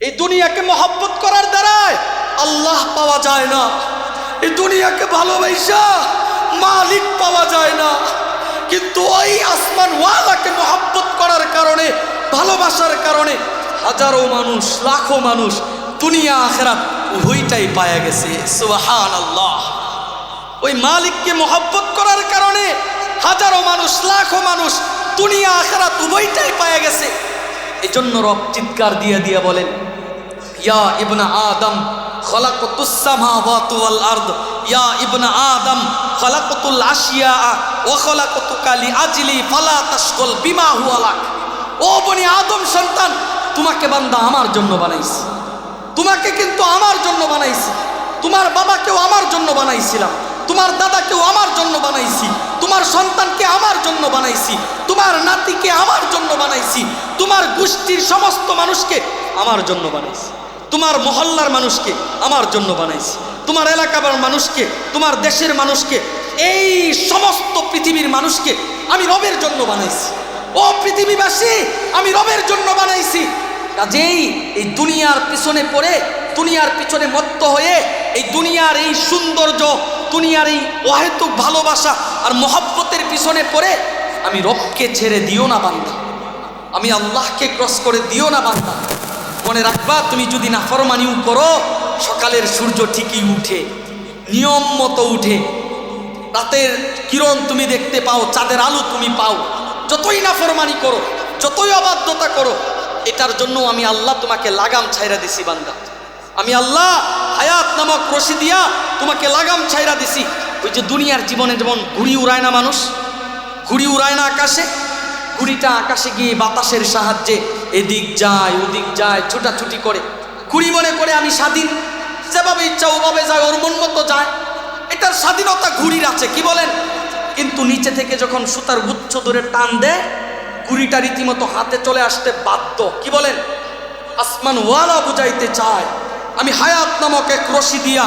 এই দুনিয়াকে মহব্বত করার দ্বারায় আল্লাহ পাওয়া যায় না। এই দুনিয়াকে ভালোবাসা মালিক পাওয়া যায় না, কিন্তু ওই আসমানওয়ালাকে মহব্বত করার কারণে, ভালোবাসার কারণে হাজারো মানুষ, লাখো মানুষ দুনিয়া আখিরাত উভয়টাই পায়া গেছে। সুবহানাল্লাহ। ওই মালিককে মহব্বত করার কারণে হাজারো মানুষ, লাখো মানুষ দুনিয়া আখিরাত উভয়টাই পায়া গেছে। এই জন্য রব চিৎকার দিয়ে দিয়ে বলেন, ইয়া ইবনা আদম খলাকতুস সামাওয়াতি ওয়াল আরদ, ইয়া ইবনা আদম খলাকতুল আশিয়া ওয়া খলাকতুকা লিআজলি ফালা তাশগল বিমা হুয়া লাক। ও বনি আদম সন্তান, তোমাকে বান্দা আমার জন্য বানাইছি, তোমাকে কিন্তু আমার জন্য বানাইছি। তোমার বাবাকেও আমার জন্য বানাইছিলাম, তোমার দাদাকেও আমার জন্য বানাইছি, তোমার সন্তানকে আমার জন্য বানাইছি, তোমার নাতিকে আমার জন্য বানাইছি, তোমার গোষ্ঠীর সমস্ত মানুষকে আমার জন্য বানাইছি, তোমার মহল্লার মানুষকে আমার জন্য বানাইছি, তোমার এলাকার মানুষকে, তোমার দেশের মানুষকে, এই সমস্ত পৃথিবীর মানুষকে আমি রবের জন্য বানাইছি। ও পৃথিবীবাসী, আমি রবের জন্য বানাইছি। কাজেই এই দুনিয়ার পিছনে পড়ে, দুনিয়ার পিছনে মত্ত হয়ে, এই দুনিয়ার এই সৌন্দর্য, দুনিয়ার এই অহেতুক ভালোবাসা আর মহব্বতের পিছনে পড়ে আমি রবকে ছেড়ে দিও না বান্দা, আমি আল্লাহকে ক্রস করে দিও না বান্দা। মনে রাখবা, তুমি যদি নাফরমানিও করো, সকালের সূর্য ঠিকই উঠে, নিয়ম মতো উঠে, রাতের কিরণ তুমি দেখতে পাও, চাঁদের আলো তুমি পাও। যতই নাফরমানি করো, যতই অবাধ্যতা করো, এটার জন্য আমি আল্লাহ তোমাকে লাগাম ছাইরা দিছি বান্দা। আমি আল্লাহ হায়াত নামক রশি দিয়া তোমাকে লাগাম ছাইরা দিছি। ওই যে দুনিয়ার জীবনে যেমন ঘুড়ি উড়ায় না মানুষ, ঘুড়ি উড়ায় না আকাশে, ঘুড়িটা আকাশে গিয়ে বাতাসের সাহায্যে এদিক যায় ওদিক যায়, ছুটাছুটি করে। ঘুড়ি মনে করে আমি স্বাধীন, যেভাবে ইচ্ছা ওভাবে যায়, ওর মন মতো যায়। এটার স্বাধীনতা ঘুড়ির আছে, কি বলেন? কিন্তু নিচে থেকে যখন সুতার গুচ্ছ ধরে টান দেয়, ঘুড়িটা রীতিমতো হাতে চলে আসতে বাধ্য। কি বলেন? আসমানওয়ালা বুঝাইতে চায়, আমি হায়াত নামক এক রশি দিয়া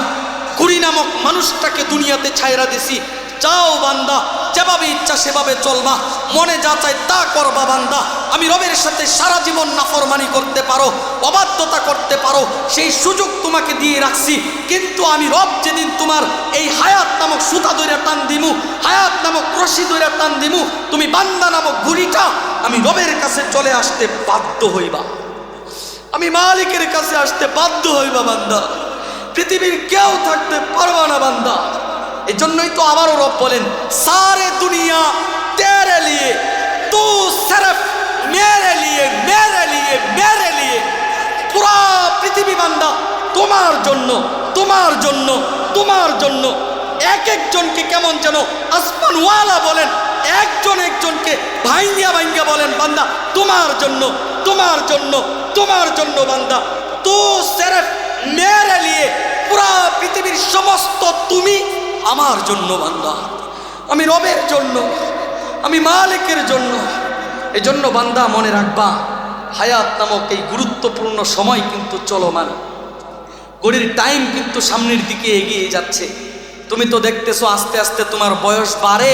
ঘুড়ি নামক মানুষটাকে দুনিয়াতে ছাইরা দিছি। যাও বান্দা, যেভাবে ইচ্ছা সেভাবে চলবা, মনে যা চাই তা করবা বান্দা। আমি রবের সাথে সারা জীবন নাফরমানি করতে পারো, অবাধ্যতা করতে পারো, সেই সুযোগ তোমাকে দিয়ে রাখছি। কিন্তু আমি রব যেদিন তোমার এই হায়াত নামক সুতা ধরে টান দিমু, হায়াত নামক রশি ধরে টান দিমু, তুমি বান্দা নামক ঘুড়িটা আমি রবের কাছে চলে আসতে বাধ্য হইবা, আমি মালিকের কাছে আসতে বাধ্য হইবা বান্দা। পৃথিবীর কেউ থাকতে পারবা না বান্দা। এই জন্যই তো আবারও রব বলেন, সারে দুনিয়া তেরে লিয়ে, তু সিরফ মেরে লিয়ে, মেরে লিয়ে, মেরে লিয়ে। পুরা পৃথিবী বান্দা তোমার জন্য, তোমার জন্য, তোমার জন্য। এক একজনকে কেমন যেন আসমানওয়ালা বলেন, একজন একজনকে ভাঙ্গিয়া ভাঙ্গিয়া বলেন, বান্দা তোমার জন্য, তোমার জন্য, তোমার জন্য বান্দা। তু সিরফ মেরে লিয়ে, পুরা পৃথিবীর সমস্ত তুমি আমার জন্য বান্দা, আমি রবের জন্য, আমি মালিকের জন্য। এই জন্য বান্দা মনে রাখবা, হায়াত নামক এই গুরুত্বপূর্ণ সময় কিন্তু চলমান, ঘড়ির টাইম কিন্তু সামনের দিকে এগিয়ে যাচ্ছে। তুমি তো দেখতেছো আস্তে আস্তে তোমার বয়স বাড়ে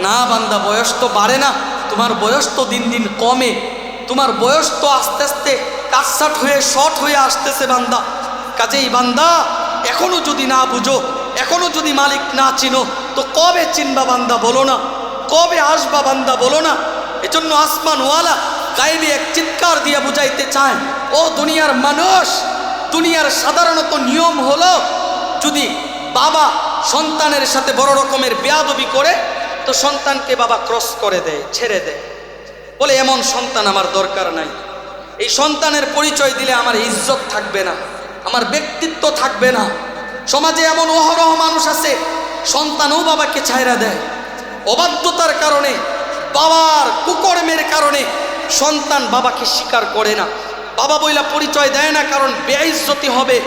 না বান্দা, বয়স তো বাড়ে না, তোমার বয়স তো দিন দিন কমে, তোমার বয়স তো আস্তে আস্তে কাটসাট হয়ে শর্ট হয়ে আসতেছে বান্দা। কাজেই বান্দা, এখনো যদি না বুঝো, এখনো যদি মালিক না চিনো, তো কবে চিনবা বান্দা বলো না, কবে আসবা বান্দা বলো না। এজন্য আসমানওয়ালা গায়েবী এক চিৎকার দিয়ে বুঝাইতে চায়, ও দুনিয়ার মানুষ, দুনিয়ার সাধারণত নিয়ম হলো, যদি বাবা সন্তানের সাথে বড় রকমের বেয়াদবি করে, তো সন্তানকে বাবা ক্রস করে দেয়, ছেড়ে দেয়, বলে এমন সন্তান আমার দরকার নাই। এই সন্তানের পরিচয় দিলে আমার ইজ্জত থাকবে না, আমার ব্যক্তিত্ব থাকবে না। সমাজে এমন অহরহ মানুষ আছে, সন্তানও বাবাকে ছাইরা দেয়, অবাধ্যতার কারণে, বাবার কুকর্মের কারণে সন্তান বাবাকে স্বীকার করে না, বাবা বইলা পরিচয় দেয় না, কারণ বেইজ্জতি হবে।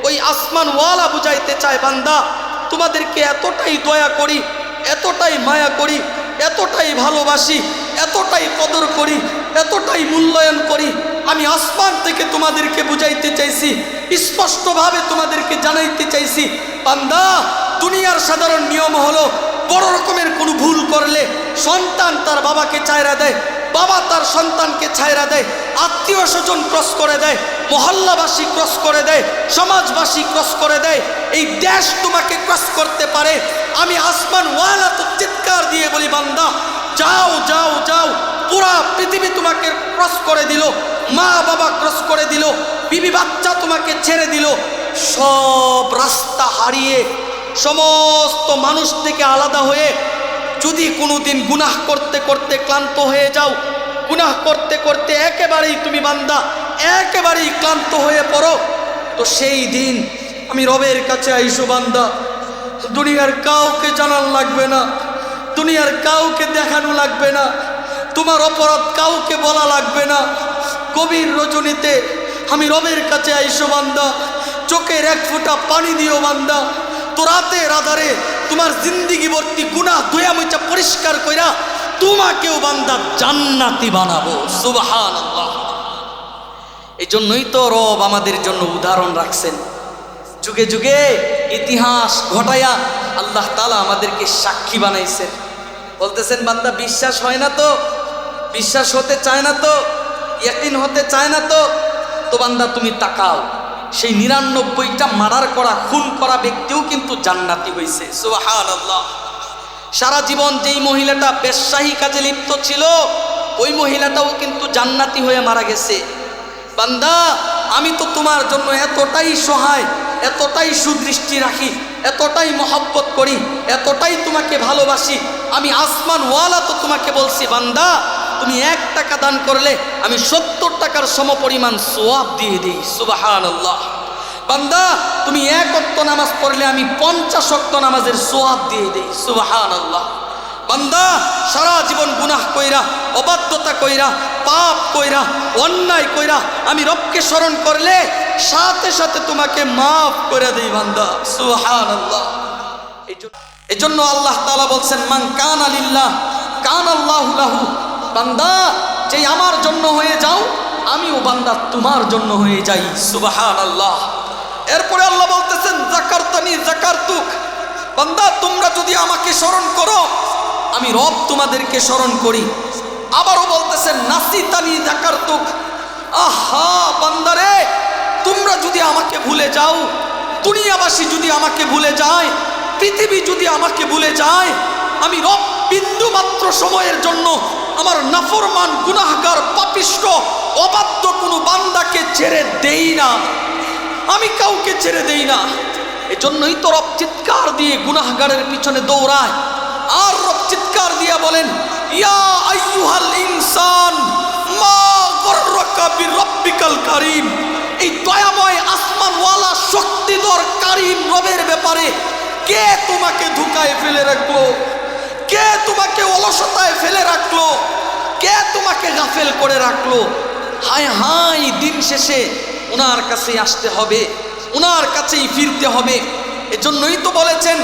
ওই আসমানওয়ালা বুঝাইতে চায়, বান্দা তোমাদেরকে এতটাই দয়া করি, এতটাই মায়া করি, এতটাই ভালোবাসি, এতটাই কদর করি, এতটাই মূল্যায়ন করি, আমি আসমান থেকে তোমাদেরকে বুঝাইতে চাইছি, স্পষ্টভাবে তোমাদেরকে জানাইতে চাইছি, বান্দা দুনিয়ার সাধারণ নিয়ম হলো, বড় রকমের কোনো ভুল করলে সন্তান তার বাবাকে চাইরা দেয়, বাবা তার সন্তানকে ছাইরা দেয়, আত্মীয় স্বজন ক্রস করে দেয়, মহল্লাবাসী ক্রস করে দেয়, সমাজবাসী ক্রস করে দেয়, এই দেশ তোমাকে ক্রস করতে পারে। আমি আসমান ওয়ালা তো চিৎকার দিয়ে বলি, বান্দা যাও যাও যাও, পুরা পৃথিবী তোমাকে ক্রস করে দিল, মা বাবা ক্রস করে দিল, বিবি বাচ্চা তোমাকে ছেড়ে দিল, সব রাস্তা হারিয়ে সমস্ত মানুষ থেকে আলাদা হয়ে যদি কোনোদিন গুনাহ করতে করতে ক্লান্ত হয়ে যাও, গুনাহ করতে করতে একেবারেই তুমি বান্দা একেবারেই ক্লান্ত হয়ে পড়ো, তো সেই দিন আমি রবের কাছে আইসো বান্দা, দুনিয়ার কাউকে জানান লাগবে না, দুনিয়ার কাউকে দেখানো লাগবে না, তোমার অপরাধ কাউকে বলা লাগবে না। গভীর রজনীতে আমি রবের কাছে আইসো বান্দা, চোখের এক ফোঁটা পানি দিও বান্দা, তো রাতের আধারে তোমার জিন্দিগি ভর্তি গুনাহ ধুয়া মুছা পরিষ্কার কইরা তোমাকেও বান্দা জান্নাতি বানাবো। সুবহানাল্লাহ। এই জন্যই তো রব আমাদের জন্য উদাহরণ রাখছেন, যুগে যুগে ইতিহাস ঘটায়া আল্লাহ তাআলা আমাদেরকে সাক্ষী বানাইছেন। বলতেছেন বান্দা বিশ্বাস হয় না তো, বিশ্বাস হতে চায় না তো, ইয়াকিন হতে চায় না তো, তো বান্দা তুমি তাকাও, সেই ৯৯টা মার্ডার করা খুন করা ব্যক্তিও কিন্তু জান্নাতি হয়েছে। সুবহানাল্লাহ। সারা জীবন যেই মহিলাটা বেশ্যাহী কাজে লিপ্ত ছিল ওই মহিলাটাও কিন্তু জান্নাতি হয়ে মারা গেছে। বান্দা আমি তো তোমার জন্য এতটাই সহায়, এতটাই সুদৃষ্টি রাখি, এতটাই মহব্বত করি, এতটাই তোমাকে ভালোবাসি, আমি আসমান ওয়ালা তো তোমাকে বলছি বান্দা তুমি ১ টাকা দান করলে আমি ৭০ টাকার সমপরিমাণ সওয়াব দিয়ে দিই। সুবহানাল্লাহ। বান্দা তুমি ১ ওয়াক্ত নামাজ পড়লে আমি ৫০ ওয়াক্ত নামাজের সওয়াব দিয়ে দিই। সুবহানাল্লাহ। বান্দা সারা জীবন গুনাহ কইরা, অবাধ্যতা কইরা, পাপ কইরা, অন্যায় কইরা আমি রবকে স্মরণ করলে সাথে সাথে তোমাকে মাফ করে দেই বান্দা। সুবহানাল্লাহ। এই জন্য আল্লাহ তাআলা বলছেন মান কানা লিল্লাহ কানাল্লাহু লাহু। বান্দা যেই আমার জন্য হয়ে যাও আমিও বান্দা তোমার জন্য হয়ে যাই। সুবহানাল্লাহ। এরপরে আল্লাহ বলতেছেন যাকারতানি যাকারতুক। বান্দা তোমরা যদি আমাকে স্মরণ করো আমি রব তোমাদেরকে স্মরণ করি। আবারও বলতেছেন নাসিতানি যাকারতুক। আহা বান্দারে তোমরা যদি আমাকে ভুলে যাও, দুনিয়াবাসী যদি আমাকে ভুলে যায়, পৃথিবী যদি আমাকে ভুলে যায়, আমি রব বিন্দু মাত্র সময়ের জন্য আমার নাফরমান গুনাহগার পাপিষ্ঠ অবাধ্য কোনো বান্দাকে ছেড়ে দেই না, আমি কাউকে ছেড়ে দেই না। এজন্যই তো রব চিৎকার দিয়ে গুনাহগারের পিছনে দৌড়ায়, আর রব চিৎকার দিয়ে বলেন ইয়া আইয়ুহাল ইনসান মা গররাকা বিরব্বিকাল কারীম। এই দয়াময় আসমানওয়ালা শক্তিধর কারীম রবের ব্যাপারে কে তোমাকে ধোঁকায় ফেলে রাখলো, কে তোমাকে অলসতায় ফেলে রাখলো, কে তোমাকে গাফেল করে রাখলো? হায় হায়, দিন শেষে ওনার কাছেই আসতে হবে, ওনার কাছেই ফিরতে হবে। এজন্যই তো বলেছেন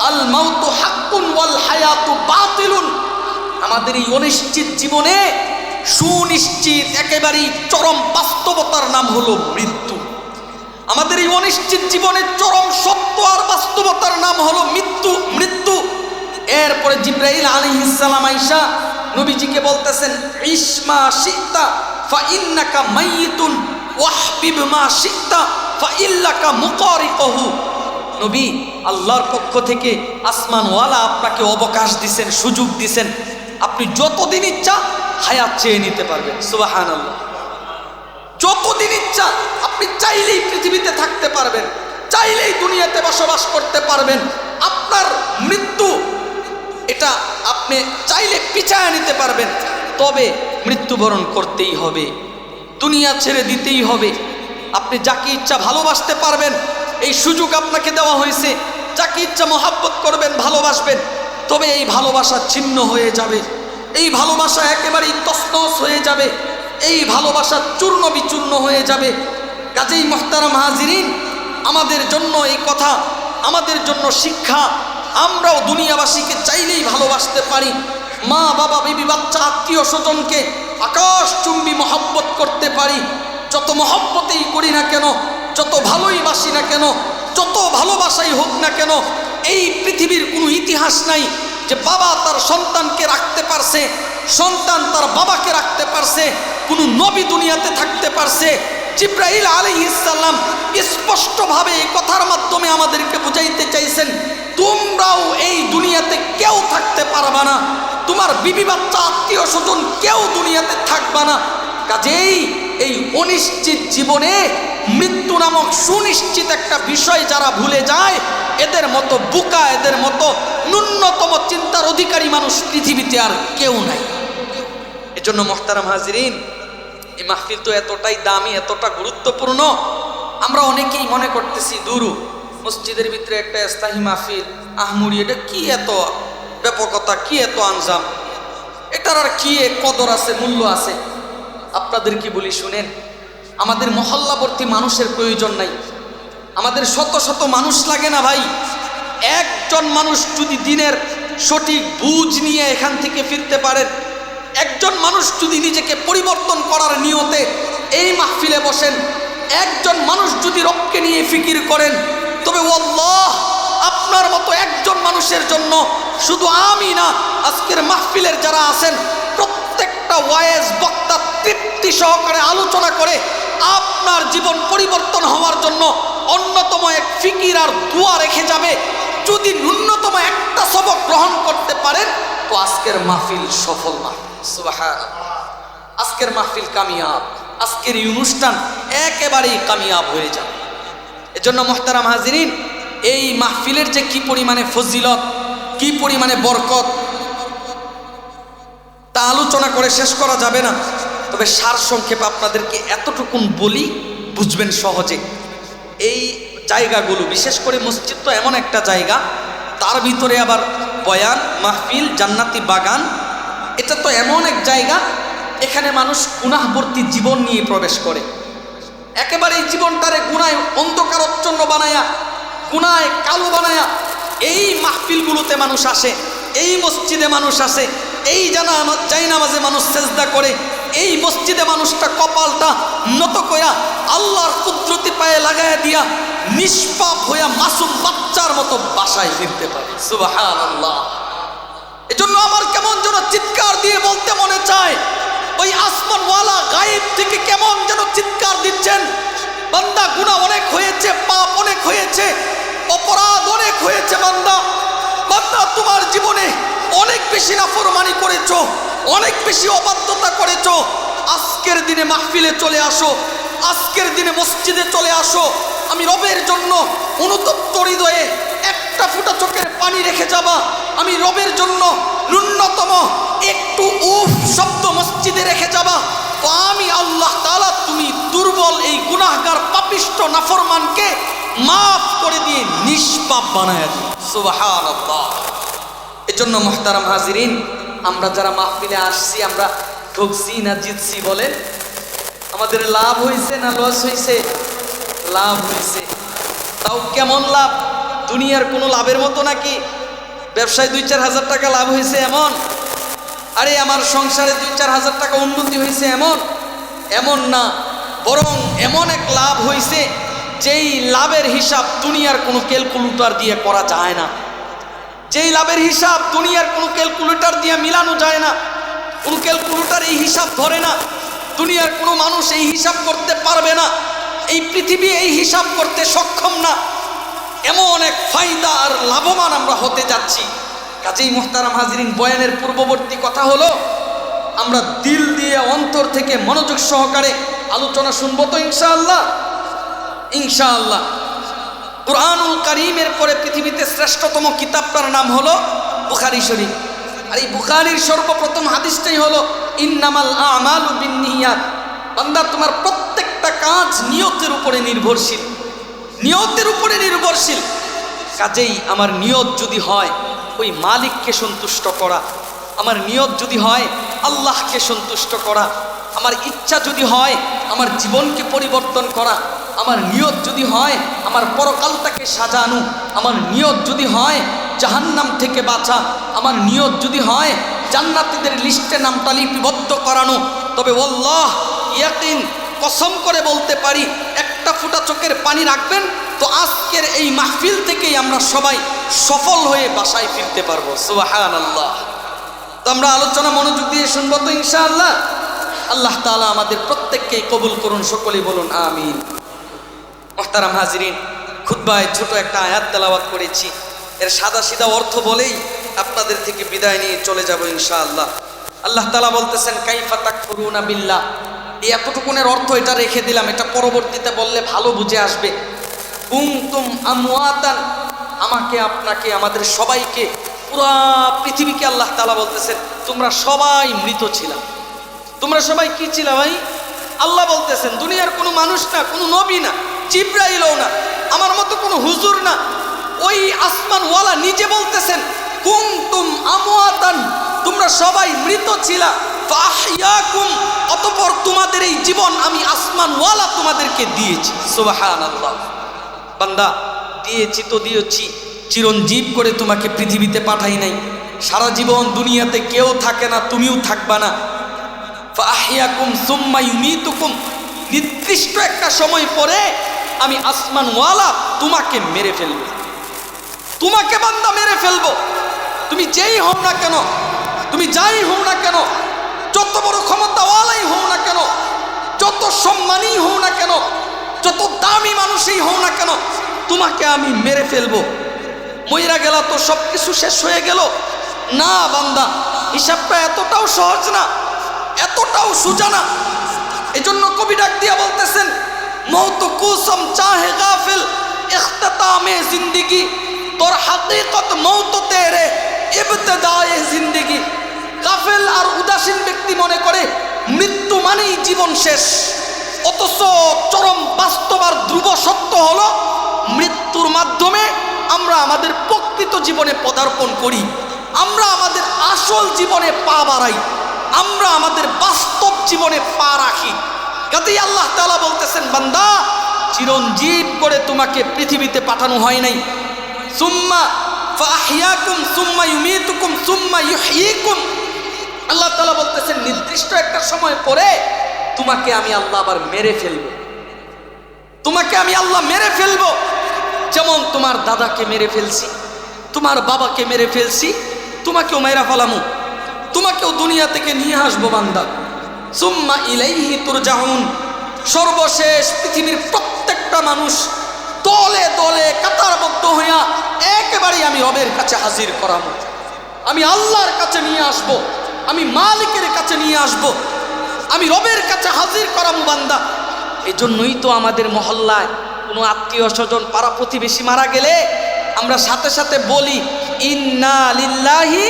আল মাউতু হাক্কুন ওয়াল হায়াতু বাতিলুন। আমাদের এই অনিশ্চিত জীবনে সুনিশ্চিত একেবারেই চরম বাস্তবতার নাম হলো মৃত্যু। আমাদের এই অনিশ্চিত জীবনে চরম সত্য আর বাস্তবতার নাম হলো মৃত্যু। এরপরে জিবরাইল আলাইহিস সালাম আয়েশা নবীজিকে বলতেছেন ইসমা শিতা ফা ইন্নাকা মাইয়িতুন ওয়াহবিব মা শিতা ফা ইল্লাকা মুকারিকুহু। নবী আল্লাহর পক্ষ থেকে আসমানওয়ালা আপনাকে অবকাশ দিবেন, সুযোগ দিবেন, আপনি যতদিন ইচ্ছা হায়াত চেয়ে নিতে পারবেন। সুবহানাল্লাহ। যতদিন ইচ্ছা আপনি চাইলেই পৃথিবীতে থাকতে পারবেন, চাইলেই দুনিয়াতে বসবাস করতে পারবেন। আপনার মৃত্যু এটা আপনি চাইলে পিছায় নিতে পারবেন, তবে মৃত্যুবরণ করতেই হবে, দুনিয়া ছেড়ে দিতেই হবে। আপনি যাকে ইচ্ছা ভালোবাসতে পারবেন, এই সুযোগ আপনাকে দেওয়া হয়েছে, যাকে ইচ্ছা মহাব্বত করবেন, ভালোবাসবেন, তবে এই ভালোবাসা ছিন্ন হয়ে যাবে, এই ভালোবাসা একেবারেই তছনছ হয়ে যাবে, এই ভালোবাসা চূর্ণ বিচূর্ণ হয়ে যাবে। কাজেই মুহতারাম হাজিরিন, আমাদের জন্য এই কথা, আমাদের জন্য শিক্ষা, আমরাও দুনিয়াবাসীকে চাইলেই ভালোবাসতে পারি, মা বাবা বিবি বাচ্চা আত্মীয় স্বজনকে আকাশ চুম্বি মহব্বত করতে পারি। যত মহব্বতেই করি না কেন, যত ভালোই বাসি না কেন, যত ভালোবাসাই হোক না কেন, এই পৃথিবীর কোনো ইতিহাস নাই যে বাবা তার সন্তানকে রাখতে পারছে, সন্তান তার বাবাকে রাখতে পারছে, কোন নবী দুনিয়াতে থাকতে পারছে। জিবরাইল আলাইহিস সালাম স্পষ্টভাবে এই কথার মাধ্যমে আমাদেরকে বুঝাইতে চাইছেন, তোমরাও এই দুনিয়াতে কেউ থাকতে পারবা না, তোমার বিবি বাচ্চা আত্মীয় স্বজন কেউ দুনিয়াতে থাকবা না। কাজেই এই অনিশ্চিত জীবনে মৃত্যু নামক সুনিশ্চিত একটা বিষয় যারা ভুলে যায়, এদের মতো বুকা, এদের মতো ন্যূনতম চিন্তার অধিকারী মানুষ পৃথিবীতে আর কেউ নাই। এজন্য মুহতারাম হাজিরিন, এই মাহফিল তো এতটাই দামি, এতটা গুরুত্বপূর্ণ। আমরা অনেকেই মনে করতেছি দুরু মসজিদের ভিতরে একটা ইস্তাহি মাহফিল, আহমুরি, এটা কি এত ব্যাপকতা, কি এত আঞ্জাম, এটার আর কি কদর আছে, মূল্য আছে? আপনাদের কি বলি শুনেন, আমাদের মহল্লাবর্তী মানুষের প্রয়োজন নাই, আমাদের শত শত মানুষ লাগে না ভাই। একজন মানুষ যদি দিনের সঠিক বুঝ নিয়ে এখান থেকে ফিরতে পারেন, একজন মানুষ যদি নিজেকে পরিবর্তন করার নিয়তে এই মাহফিলে বসেন, একজন মানুষ যদি রবকে নিয়ে ফিকির করেন, তবে আল্লাহ আপনার মতো একজন মানুষের জন্য শুধু আমি না, আজকের মাহফিলের যারা আছেন প্রত্যেকটা ওয়াইজ বক্তা তৃপ্তি সহকারে আলোচনা করে আপনার জীবন পরিবর্তন হওয়ার জন্য অন্যতম এক ফিকির আর দোয়া রেখে যাবে। যদি ন্যূনতম একটা সবক গ্রহণ করতে পারেন তো আজকের মাহফিল সফল মাহফিল। সুবহানাল্লাহ, আজকের মাহফিল কামিয়াব, আজকের এই অনুষ্ঠান একেবারেই কামিয়াব হয়ে যাবে। এজন্য মুহতারাম হাজিরিন, এই মাহফিলের যে কি পরিমাণে ফজিলত, কি পরিমাণে বরকত, তা আলোচনা করে শেষ করা যাবে না। তবে সার সংক্ষেপে আপনাদেরকে এতটুকুন বলি, বুঝবেন সহজে। এই জায়গাগুলো, বিশেষ করে মসজিদ তো এমন একটা জায়গা, তার ভিতরে আবার বয়ান মাহফিল, জান্নাতি বাগান, এটা তো এমন এক জায়গা, এখানে মানুষ গুনাহবর্তী জীবন নিয়ে প্রবেশ করে। একেবারে এই জীবনটারে গুনায় অন্ধকারচ্ছন্ন বানায়া, গুনায় কালো বানায়া এই মাহফিলগুলোতে মানুষ আসে, এই মসজিদে মানুষ আসে, এই জায়নামাজে মানুষ সেজদা করে, এই মসজিদে মানুষটা কপালটা নত কইরা আল্লাহর কুদরতি পায়ে লাগায়া দিয়া নিষ্পাপ হইয়া মাসুম বাচ্চার মতো বাসায় ফিরতে পারে। সুবহানাল্লাহ। এজন্য আমার কেমন যেন চিৎকার দিয়ে বলতে মনে চায়, ওই আসমানওয়ালা গায়েব থেকে কেমন যেন চিৎকার দিচ্ছেন, বান্দা গুনাহ অনেক হয়েছে, পাপ অনেক হয়েছে, অপরাধ অনেক হয়েছে, বান্দা বান্দা তোমার জীবনে অনেক বেশি নাফরমানি করেছো, অনেক বেশি অবাধ্যতা করেছো। আজকের দিনে মাহফিলে চলে আসো, আজকের দিনে মসজিদে চলে আসো, আমি রবের জন্য অনুতপ্ত হৃদয়ে একটা ফোঁটা চোখের পানি রেখে যাবা, আমি রবের জন্য ন্যূনতম একটু উফ শব্দ মসজিদে রেখে যাবা, তো আমি আল্লাহ তাআলা তুমি দুর্বল এই গুনাহগার পাপিষ্ট নাফরমানকে মাফ করে দিয়ে নিষ্পাপ বানায় দিই। সুবহানাল্লাহ। এজন্য মুহতারাম হাজিরিন, আমরা যারা মাহফিলে আসছি, আমরা ঠকছি না জিতছি বলেন? আমাদের লাভ হয়েছে না লস হয়েছে? লাভ হয়েছে। তাও কেমন লাভ? দুনিয়ার কোনো লাভের মতো নাকি? ব্যবসায় 2-4 হাজার টাকা লাভ হয়েছে এমন? আরে আমার সংসারে 2-4 হাজার টাকা উন্নতি হয়েছে এমন? এমন না, বরং এমন এক লাভ হয়েছে যেই লাভের হিসাব দুনিয়ার কোনো ক্যালকুলেটর দিয়ে করা যায় না, যেই লাভের হিসাব দুনিয়ার কোনো ক্যালকুলেটর দিয়ে মিলানো যায় না, কোনো ক্যালকুলেটর এই হিসাব ধরে না, দুনিয়ার কোনো মানুষ এই হিসাব করতে পারবে না, এই পৃথিবী এই হিসাব করতে সক্ষম না। এমন এক ফায়দা আর লাভবান আমরা হতে যাচ্ছি। কাজেই মুহতারাম হাজিরিন, বয়ানের পূর্ববর্তী কথা হলো আমরা দিল দিয়ে অন্তর থেকে মনোযোগ সহকারে আলোচনা শুনবো তো ইনশাআল্লাহ। ইনশাআল্লাহ। কুরআনুল কারীমের পরে পৃথিবীতে শ্রেষ্ঠতম কিতাবটার নাম হলো বুখারী শরীফ। আর এই বুখারীর সর্বপ্রথম হাদিসটাই হলো ইন্নামাল আমালু বিন্নিয়াত। বান্দা, তোমার প্রত্যেকটা কাজ নিয়তের উপরে নির্ভরশীল, নিয়তের উপরে নির্ভরশীল। কাজেই আমার নিয়ত যদি হয় ওই মালিককে সন্তুষ্ট করা, আমার নিয়ত যদি হয় আল্লাহকে সন্তুষ্ট করা, আমার ইচ্ছা যদি হয় আমার জীবনকে পরিবর্তন করা, আমার নিয়ত যদি হয় আমার পরকালটাকে সাজানো, আমার নিয়ত যদি হয় জাহান্নাম থেকে বাঁচা, আমার নিয়ত যদি হয় জান্নাতীদের লিস্টে নামটা লিপিবদ্ধ করানো, তবে আল্লাহ ইয়াকিন কসম করে বলতে পারি, একটা ফোঁটা চোখের পানি রাখবেন তো আজকের এই মাহফিল থেকেই আমরা সবাই সফল হয়ে বাসায় ফিরতে পারবো। সুবহানাল্লাহ। তো আমরা আলোচনা মনোযোগ দিয়ে শুনবো তো ইনশাআল্লাহ। আল্লাহ তাআলা আমাদের প্রত্যেককেই কবুল করুন, সকলেই বলুন আমিন। মুহতারাম হাজিরিন, খুতবায় ছোট একটা আয়াত তেলাওয়াত করেছি, এর সাদা সিধা অর্থ বলেই আপনাদের থেকে বিদায় নিয়ে চলে যাব ইনশাআল্লাহ। আল্লাহ তাআলা বলতেছেন কাইফা তাকফুরুনা বিল্লাহ। এই এতটুকুনের অর্থ এটা রেখে দিলাম, এটা পরবর্তীতে বললে ভালো বুঝে আসবে। কুনতুম আমওয়াতান, আমাকে আপনাকে আমাদের সবাইকে পুরা পৃথিবীকে আল্লাহ তাআলা বলতেছেন তোমরা সবাই মৃত ছিলা। তোমরা সবাই কি ছিলা ভাই? আল্লাহ বলতেছেন দুনিয়ার কোনো মানুষ না, কোনো নবী না, জিবরাইলও না, আমার মতো কোনো হুজুর না, ওই আসমানওয়ালা নিজে বলতেছেন কুনতুম আমওয়াতান, তোমরা সবাই মৃত ছিলা, ফাহইয়াকুম, অতঃপর তোমাদের এই জীবন আমি আসমানওয়ালা তোমাদেরকে দিয়েছি। সুবহানাল্লাহ। বান্দা, দিয়েছি তো দিয়েছি, চিরঞ্জীব করে তোমাকে পৃথিবীতে পাঠাই নাই। সারা জীবন দুনিয়াতে কেউ থাকে না, তুমিও থাকবা না। ফাহইয়াকুম সুম্মা ইউমীতুকুম, নির্দিষ্ট একটা সময় পরে আমি আসমানওয়ালা তোমাকে মেরে ফেলবো। তোমাকে বান্দা মেরে ফেলবো। তুমি যেই হও না কেন, তুমি যাই হও না কেন, যত বড় ক্ষমতাওয়ালাই হও না কেন, যত সম্মানী হও না কেন, যত দামি মানুষই হও না কেন, তোমাকে আমি মেরে ফেলবো। মইরা গেলা তো সব কিছু শেষ হয়ে গেল? না বান্দা, হিসাবটা এতটাও সহজ না, এতটাও সোজা না। এজন্য কবি ডাক দিয়া বলতেছেন মৌত কুসম চাহে গাফিল ইখতিতামে জিন্দেগি, তোর হাকিকত মৌত তেরে ইবতিদায়ে জিন্দেগি। গাফিল আর উদাসীন ব্যক্তি মনে করে মৃত্যু মানেই জীবন শেষ, অথচ চরম বাস্তব আর ধ্রুব সত্য হলো মৃত্যুর মাধ্যমে আমরা আমাদের প্রকৃত জীবনে পদার্পণ করি, আমরা আমাদের আসল জীবনে পা বাড়াই, আমরা আমাদের বাস্তব জীবনে পা রাখি। কাজেই আল্লাহ তাআলা বলতেছেন বান্দা, চিরঞ্জীব করে তোমাকে পৃথিবীতে পাঠানো হয় নাই। সুম্মা ফাহইয়াকুম সুম্মা ইউমীতুকুম সুম্মা ইউহয়িকুম, আল্লাহ তাআলা বলতেছেন নির্দিষ্ট একটা সময় পরে তোমাকে আমি আল্লাহ আবার মেরে ফেলবো। তোমাকে আমি আল্লাহ মেরে ফেলবো। যেমন তোমার দাদাকে মেরে ফেলছি, তোমার বাবাকে মেরে ফেলছি, তোমাকেও মেরা ফেলামু, তোমাকেও দুনিয়া থেকে নিয়ে আসবো বান্দা। সুম্মা ইলাইহি তুরজাউন, সর্বশেষ পৃথিবীর প্রত্যেকটা মানুষ দলে দলে কাতারবদ্ধ হইয়া একেবারে আমি রবের কাছে হাজির করাবো, আমি আল্লাহর কাছে নিয়ে আসব, আমি মালিকের কাছে নিয়ে আসব, আমি রবের কাছে হাজির করাবো বান্দা। এই জন্যই তো আমাদের মহল্লায় কোনো আত্মীয় স্বজন পাড়া প্রতিবেশী মারা গেলে আমরা সাথে সাথে বলি ইন্না লিল্লাহি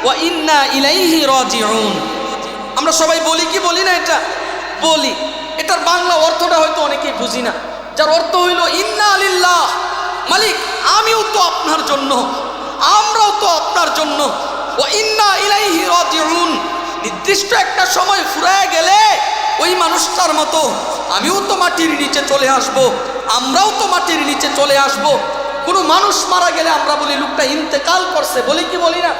ওয়া ইন্না ইলাইহি রাজিউন। আমরা সবাই বলি কি বলি না? এটা বলি। এটার বাংলা অর্থটা হয়তো অনেকেই বুঝি না, যার অর্থ হইল ইন্না লিল্লাহ, মালিক আমিও তো আপনার জন্য, আমরাও তো আপনার জন্য, ওয়া ইন্না ইলাইহি রাজিউন, নির্দিষ্ট একটা সময় ফুরায় গেলে ওই মানুষটার মতো আমিও তো মাটির নিচে চলে আসব, আমরাও তো মাটির নিচে চলে আসব। কোনো মানুষ মারা গেলে আমরা বলি লোকটা ইন্তেকাল করছে, বলি কি বলি না?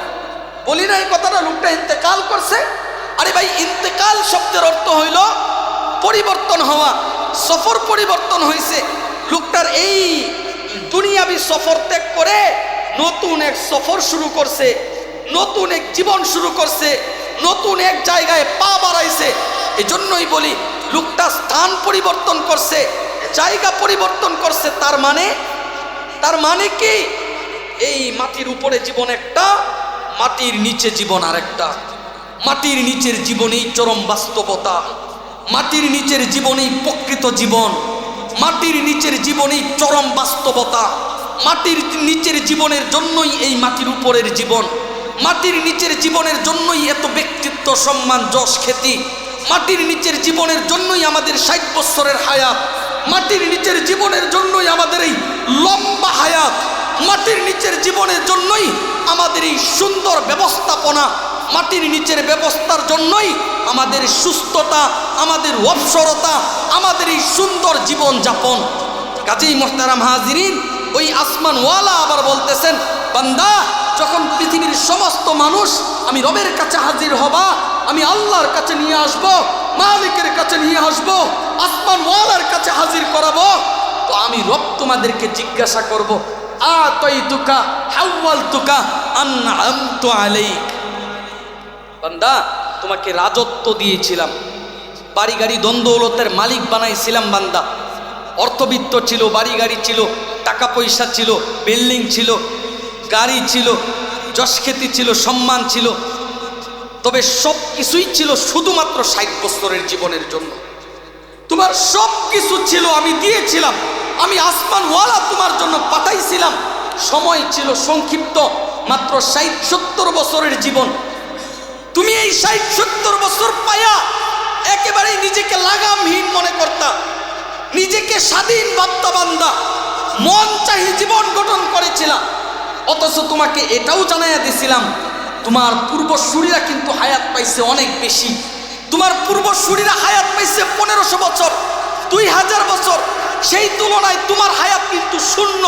বলি না এই কথাটা, লোকটা ইন্তেকাল করছে। আরে ভাই, ইন্তেকাল শব্দের অর্থ হইল পরিবর্তন হওয়া, সফর পরিবর্তন হয়েছে। লোকটার এই দুনিয়াবি সফর ত্যাগ করে নতুন এক সফর শুরু করছে, নতুন এক জীবন শুরু করছে, নতুন এক জায়গায় পা বাড়াইছে। এই জন্যই বলি লোকটা স্থান পরিবর্তন করছে, জায়গা পরিবর্তন করছে। তার মানে কি? এই মাটির উপরে জীবন একটা, মাটির নিচে জীবন আর একটা। মাটির নিচের জীবনেই চরম বাস্তবতা, মাটির নিচের জীবনেই প্রকৃত জীবন, মাটির নিচের জীবনেই চরম বাস্তবতা। মাটির নিচের জীবনের জন্যই এই মাটির উপরের জীবন, মাটির নিচের জীবনের জন্যই এত ব্যক্তিত্ব, সম্মান, যশ, খ্যাতি। মাটির নিচের জীবনের জন্যই আমাদের 60 বছরের হায়াত, মাটির নিচের জীবনের জন্যই আমাদের এই লম্বা হায়াত, মাটির নিচের জীবনের জন্যই আমাদের এই সুন্দর ব্যবস্থাপনা, মাটির নিচের ব্যবস্থার জন্যই আমাদের সুস্থতা, আমাদের অবসরতা, আমাদের এই সুন্দর জীবন যাপন। কাজেই মুহতারাম হাজিরিন, ওই আসমানওয়ালা আবার বলতেছেন বান্দা, যখন পৃথিবীর সমস্ত মানুষ আমি রবের কাছে হাজির হবা, আমি আল্লাহর কাছে নিয়ে আসব, মালিকের কাছে নিয়ে আসব, আসমানওয়ালার কাছে হাজির করাবো, তো আমি রব তোমাদেরকে জিজ্ঞাসা করব আতাইতুকা হাওয়ালতুকা আনআমতু আলাইক, বান্দা তোমাকে রাজত্ব দিয়েছিলাম, বাড়ি গাড়ি দ্বন্দ্বলতের মালিক বানাইছিলাম বান্দা। অর্থবিত্ত ছিল, বাড়ি গাড়ি ছিল, টাকা পয়সা ছিল, বিল্ডিং ছিল, গাড়ি ছিল, যশখ্যাতি ছিল, সম্মান ছিল। তবে সব কিছুই ছিল শুধুমাত্র 60 বছরের জীবনের জন্য। তোমার সব কিছু ছিল, আমি দিয়েছিলাম, আমি আসমানওয়ালা তোমার জন্য পাঠাইছিলাম। সময় ছিল সংক্ষিপ্ত, মাত্র 60-70 বছরের জীবন। তুমি এই 60-70 বছর পায়া একেবারেই নিজেকে লাগামহীন মনে করতা, নিজেকে স্বাধীন ভাবতা বান্দা, মন চাহি জীবন গঠন করেছিলাম। অথচ তোমাকে এটাও জানাইয়া দিছিলাম তোমার পূর্বসূরীরা কিন্তু হায়াত পাইছে অনেক বেশি। তোমার পূর্বসূরীরা হায়াত পাইছে 1500 বছর, 2000 বছর। সেই তুলনায় তোমার হায়াত কিন্তু শূন্য,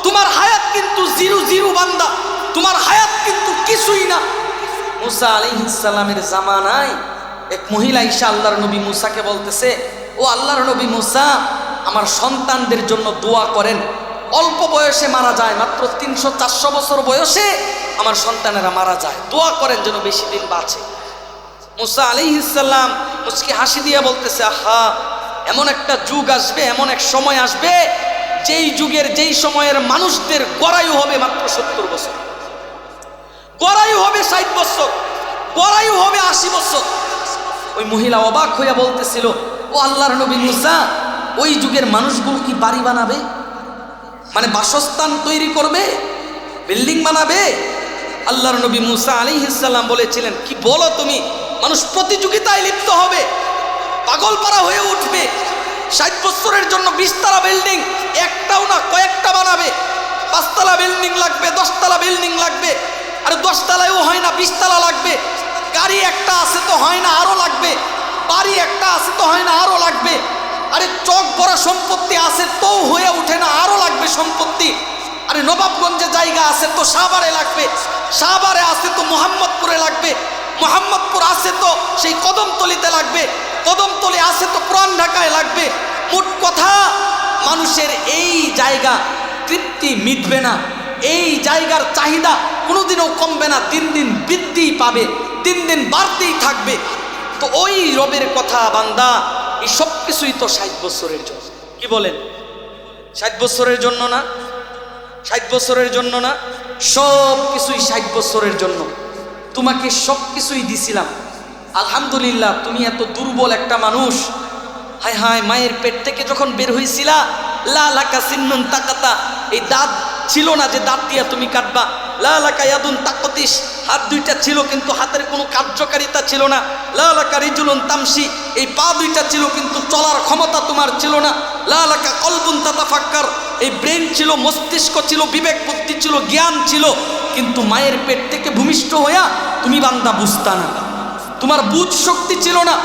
তোমার হায়াত কিন্তু জিরো বান্দা, তোমার হায়াত কিন্তু কিছুই না। মুসা আলাইহিস সালামের জামানায় এক মহিলা ঈসা আল্লাহর নবী মুসাকে বলতেছে, ও আল্লাহর নবী মুসা, আমার সন্তানদের জন্য দোয়া করেন। অল্প বয়সে মারা যায়, মাত্র 300-400 বছর বয়সে আমার সন্তানেরা মারা যায়, দোয়া করেন যেন বেশি দিন বাঁচে। মুসা আলাইহিস সালাম মুচকি হাসি দিয়ে বলতেছে, আহা, এমন একটা যুগ আসবে, এমন এক সময় আসবে, যেই যুগের যেই সময়ের মানুষদের গড়ায়ু হবে মাত্র 70 বছর, গড়ায়ু হবে 60 বছর, গড়ায়ু হবে 80 বছর। ওই মহিলা অবাক হইয়া বলতেছিল, ও আল্লাহর নবী মুসা, ওই যুগের মানুষগুলো কি বাড়ি বানাবে, মানে বাসস্থান তৈরি করবে, বিল্ডিং বানাবে? আল্লাহর নবী মুসা আলাইহিস সালাম বলেছিলেন, কি বলো তুমি, মানুষ প্রতিযোগিতায় লিপ্ত হবে, পাগলপাড়া হয়ে উঠবে। 60 বছরের জন্য 20 তলা বিল্ডিং একটাও না কয়েকটা বানাবে। 5 তলা বিল্ডিং লাগবে, 10 তলা বিল্ডিং লাগবে, আর 10 তলায়ও হয় না, 20 তলা লাগবে। গাড়ি একটা আছে তো হয় না, আরো লাগবে। বাড়ি একটা আছে তো হয় না, আরো লাগবে। আরে চক বড় সম্পত্তি আছে তো হয়ে ওঠে না, আরো লাগবে সম্পত্তি। আরে নবাবগঞ্জে জায়গা আছে তো সাভারে লাগবে, সাভারে আছে তো মোহাম্মদপুরে লাগবে, মোহাম্মদপুর আছে তো সেই কদমতলিতে লাগবে, কদমতলি আছে তো পুরান ঢাকায় লাগবে। মোট কথা, মানুষের এই জায়গা তৃপ্তি মিটবে না, এই জায়গার চাহিদা কোনোদিনও কমবে না, দিন দিন বৃদ্ধি পাবে, দিন দিন বাড়তেই থাকবে। তো ওই রবের কথা বান্দা, এই সব কিছুই তো 60 বছরের জন্য। কি বলেন? 60 বছরের জন্য না? 60 বছরের জন্য না? সব কিছুই 60 বছরের জন্য। তোমাকে সব কিছুই দিছিলাম, আলহামদুলিল্লাহ। তুমি এত দুর্বল একটা মানুষ, হায় হায়, মায়ের পেট থেকে যখন বের হয়েছিলা, লা লাকা সিন্নুন তাকাতা, এই দাঁত ছিল না যে দাঁত দিয়া তুমি কাটবা। লা লাকা ইয়াদুন তাকতিস, হাত দুইটা ছিল কিন্তু হাতের কোনো কার্যকারিতা ছিল না। লা লাকা রিজুলুন তামশি, এই পা দুইটা ছিল কিন্তু চলার ক্ষমতা তোমার ছিল না। লা লাকা কলবুন তাতাফাক্কার, এই ব্রেন ছিল, মস্তিষ্ক ছিল, বিবেক বুদ্ধি ছিল, জ্ঞান ছিল, কিন্তু মায়ের পেট থেকে ভূমিষ্ঠ হইয়া তুমি বান্দা বুঝতা না, তোমার বুঝ শক্তি ছিল না,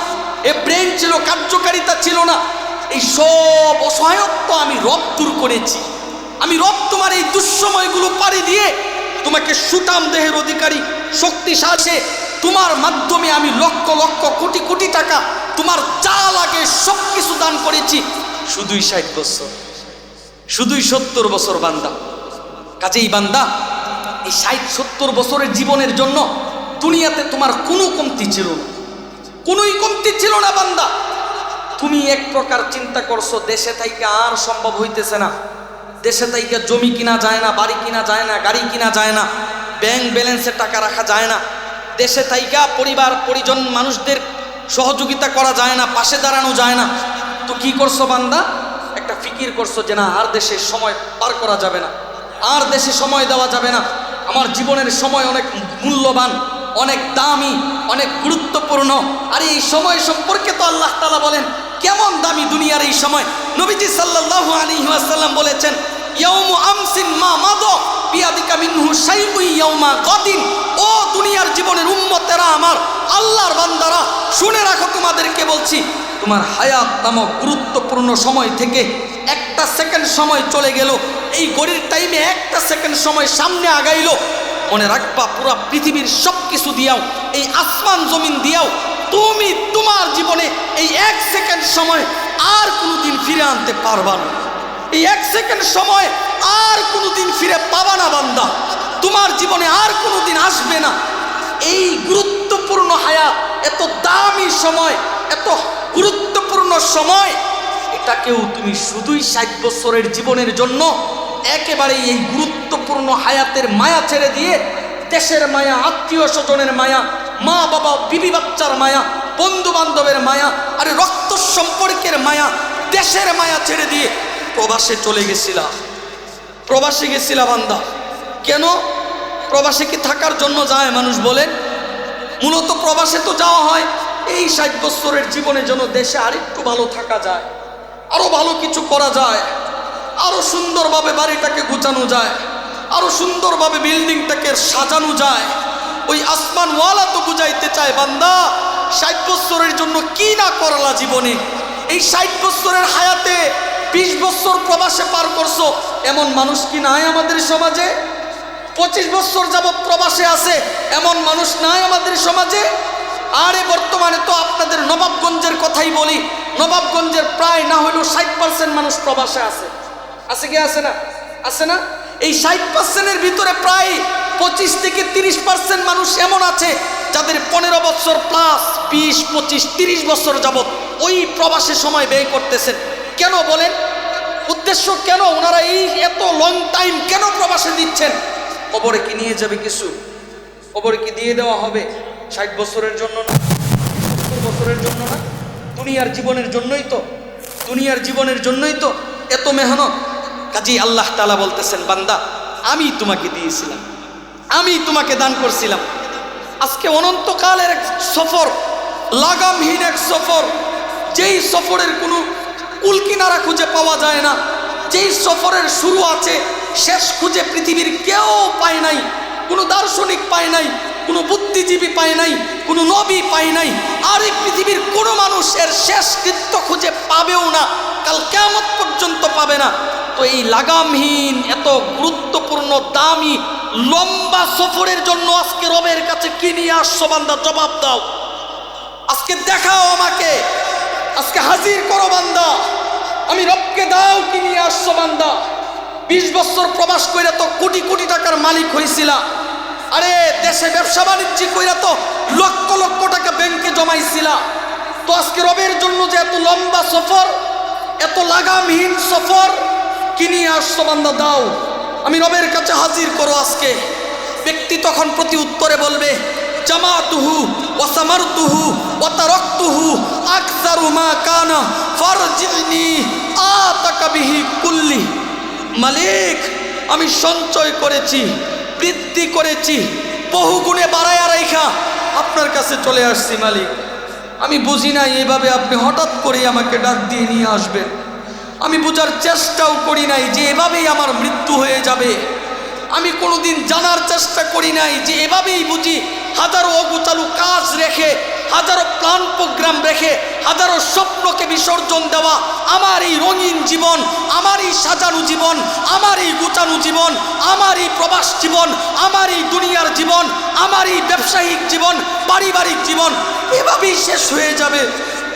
এ ব্রেন ছিল, কার্যকারিতা ছিল না। এই সব অসহায়ত্ব আমি রব দূর করেছি। আমি রব তোমার এই দুঃসময়গুলো পাড়ি দিয়ে তোমাকে সুঠাম দেহের অধিকারী, শক্তিশালী, তোমার মাধ্যমে আমি লক্ষ লক্ষ কোটি কোটি টাকা, তোমার যা লাগে সব কিছু দান করেছি। শুধুই 60 বছর, শুধুই 70 বছর বান্দা। কাজেই বান্দা, এই 60-70 বছরের জীবনের জন্য দুনিয়াতে তোমার কোনো কমতি ছিল না, কোনোই কমতি ছিল না বান্দা। তুমি এক প্রকার চিন্তা করছো, দেশে থেকে আর সম্ভব হইতেছে না, দেশে থেকে জমি কিনা যায় না, বাড়ি কিনা যায় না, গাড়ি কিনা যায় না, ব্যাংক ব্যালেন্সে টাকা রাখা যায় না, দেশে থেকে পরিবার পরিজন মানুষদের সহযোগিতা করা যায় না, পাশে দাঁড়ানো যায় না। তো কি করছো বান্দা? একটা ফিকির করছো যে না, আর দেশে সময় পার করা যাবে না, আর দেশে সময় দেওয়া যাবে না। আমার জীবনের সময় অনেক মূল্যবান, অনেক দামি, অনেক গুরুত্বপূর্ণ। আর এই সময় সম্পর্কে তো আল্লাহ তাআলা বলেন কেমন দামি দুনিয়ার এই সময়। নবীজি সাল্লাল্লাহু আলাইহি ওয়াসাল্লাম বলেছেন, ইয়াউমু আমসিন মা মাদা বিয়াদিকা মিনহু শাইউন ইয়াউমা গাদিন। ও দুনিয়ার জীবনের উম্মতেরা, আমার আল্লাহর বান্দারা, শুনে রাখো, তোমাদেরকে বলছি, তোমার হায়াত নামক গুরুত্বপূর্ণ সময় থেকে একটা সেকেন্ড সময় চলে গেল, এই ঘড়ির টাইমে একটা সেকেন্ড সময় সামনে আগাইলো, মনে রাখবা পুরা পৃথিবীর সব কিছু দিয়াও, এই আসমান জমিন দিয়াও তুমি তোমার জীবনে এই 1 সেকেন্ড সময় আর কোনোদিন ফিরে আনতে পারবা না। এই 1 সেকেন্ড সময় আর কোনোদিন ফিরে পাবা না বান্দা, তোমার জীবনে আর কোনোদিন আসবে না। এই গুরুত্বপূর্ণ গুরুত্বপূর্ণ হায়াত, এত দামি সময়, এত গুরুত্বপূর্ণ সময়, এটাকেও তুমি শুধুই 60 বছরের জীবনের জন্য একেবারে এই গুরুত্বপূর্ণ হায়াতের মায়া ছেড়ে দিয়ে দেশের মায়া, আত্মীয় স্বজনের মায়া, মা বাবা বিবি বাচ্চার মায়া, বন্ধু বান্ধবের মায়া, আরে রক্ত সম্পর্কের মায়া, দেশের মায়া ছেড়ে দিয়ে প্রবাসে চলে গেছিলাম। প্রবাসে গেছিলাম বান্দা। কেন প্রবাসে কি থাকার জন্য যায় মানুষ বলেন? মূলত প্রবাসে তো যাওয়া হয় এই 60 বছরের জীবনের জন্য দেশে আরেকটু ভালো থাকা যায়, আরো ভালো কিছু করা যায়, আরো সুন্দরভাবে বাড়িটাকে গুছানো যায়, আরো সুন্দরভাবে বিল্ডিংটাকে সাজানো যায়। ওই আসমানওয়ালা তো বুঝাইতে চায় বান্দা 60 বছরের জন্য কি না করলা জীবনে। এই 60 বছরের হায়াতে 20 বছর প্রবাসে পার করছো, এমন মানুষ কি নাই আমাদের সমাজে? 25 বছর যাবৎ প্রবাসে আছে, এমন মানুষ নাই আমাদের সমাজে? আরে বর্তমানে তো আপনাদের নবাবগঞ্জের কথাই বলি, নবাবগঞ্জের প্রায় না হলেও 60% মানুষ প্রবাসে আছে। আছে কি আছে না? আছে না? এই 60%-এর ভিতরে প্রায় 25 থেকে 30% মানুষ এমন আছে যাদের 15 বছর প্লাস, 20, 25, 30 বছর যাবৎ ওই প্রবাসে সময় ব্যয় করতেছেন। কেন বলেন? উদ্দেশ্য কেন? ওনারা এই এত লং টাইম কেন প্রবাসে দিচ্ছেন? কবরে কি নিয়ে যাবে কিছু? কবরে কি দিয়ে দেওয়া হবে? 60 বছরের জন্য না, 70 বছরের জন্য না, দুনিয়ার জীবনের জন্যই তো, দুনিয়ার জীবনের জন্যই তো এত মেহনত। কাজী আল্লাহ তাআলা বলতেছেন, বান্দা আমি তোমাকে দিয়েছিলাম, আমি তোমাকে দান করছিলাম। আজকে অনন্তকালের এক সফর, লাগামহীন এক সফর, যেই সফরের কোনো কুলকিনারা খুঁজে পাওয়া যায় না, যেই সফরের শুরু আছে শেষ খুঁজে পৃথিবীর কেউ পায় নাই, কোনো দার্শনিক পায় নাই, কোনো বুদ্ধিজীবী পায় নাই, কোনো নবী পায় নাই, আর এই পৃথিবীর কোনো মানুষ এর শেষ কৃত্য খুঁজে পাবেও না, কাল কিয়ামত পর্যন্ত পাবে না। তো এই লাগামহীন এত গুরুত্বপূর্ণ দামি লম্বা সফরের জন্য আজকে রবের কাছে কি নিয়ে আসছো বান্দা? জবাব দাও। আজকে দেখাও আমাকে, আজকে হাজির করো বান্দা, আমি রবকে দাও কি নিয়ে আসছো বান্দা। 20 বছর প্রবাস কইরা তো কোটি কোটি টাকার মালিক হইছিলা, আরে দেশে ব্যবসা বাণিজ্য কইরা তো লক্ষ লক্ষ টাকা ব্যাংকে জমাইছিলা। তো আজকে রবের জন্য যে এত লম্বা সফর, এত লাগামহীন সফর, কি নিয়ে আসছো বান্দা? দাও, আমি রবের কাছে হাজির করো আজকে। ব্যক্তি তখন প্রতি উত্তরে বলবে, জামাতুহু ওয়া সামারতুহু ওয়া তারাকতুহু আকসারু মা কানা ফারজিনি আতাকা বিহি কুল্লি। মালিক, আমি সঞ্চয় করেছি, বৃদ্ধি করেছি, বহুগুণে বাড়ায়া রাইখা আপনার কাছে চলে আসছি মালিক। আমি বুঝি নাই এইভাবে আপনি হঠাৎ করে আমাকে ডাক দিয়ে নিয়ে আসবেন। আমি বোঝার চেষ্টাও করি নাই যে এভাবেই আমার মৃত্যু হয়ে যাবে। আমি কোনোদিন জানার চেষ্টা করি নাই যে এভাবেই বুঝি হাজারো অগোছালো কাজ রেখে, হাজারো প্ল্যান প্রোগ্রাম রেখে, হাজারো স্বপ্নকে বিসর্জন দেওয়া আমার এই রঙিন জীবন, আমার এই সাজানো জীবন, আমার এই গোছানো জীবন, আমার এই প্রবাস জীবন, আমার এই দুনিয়ার জীবন, আমার এই ব্যবসায়িক জীবন, পারিবারিক জীবন এভাবেই শেষ হয়ে যাবে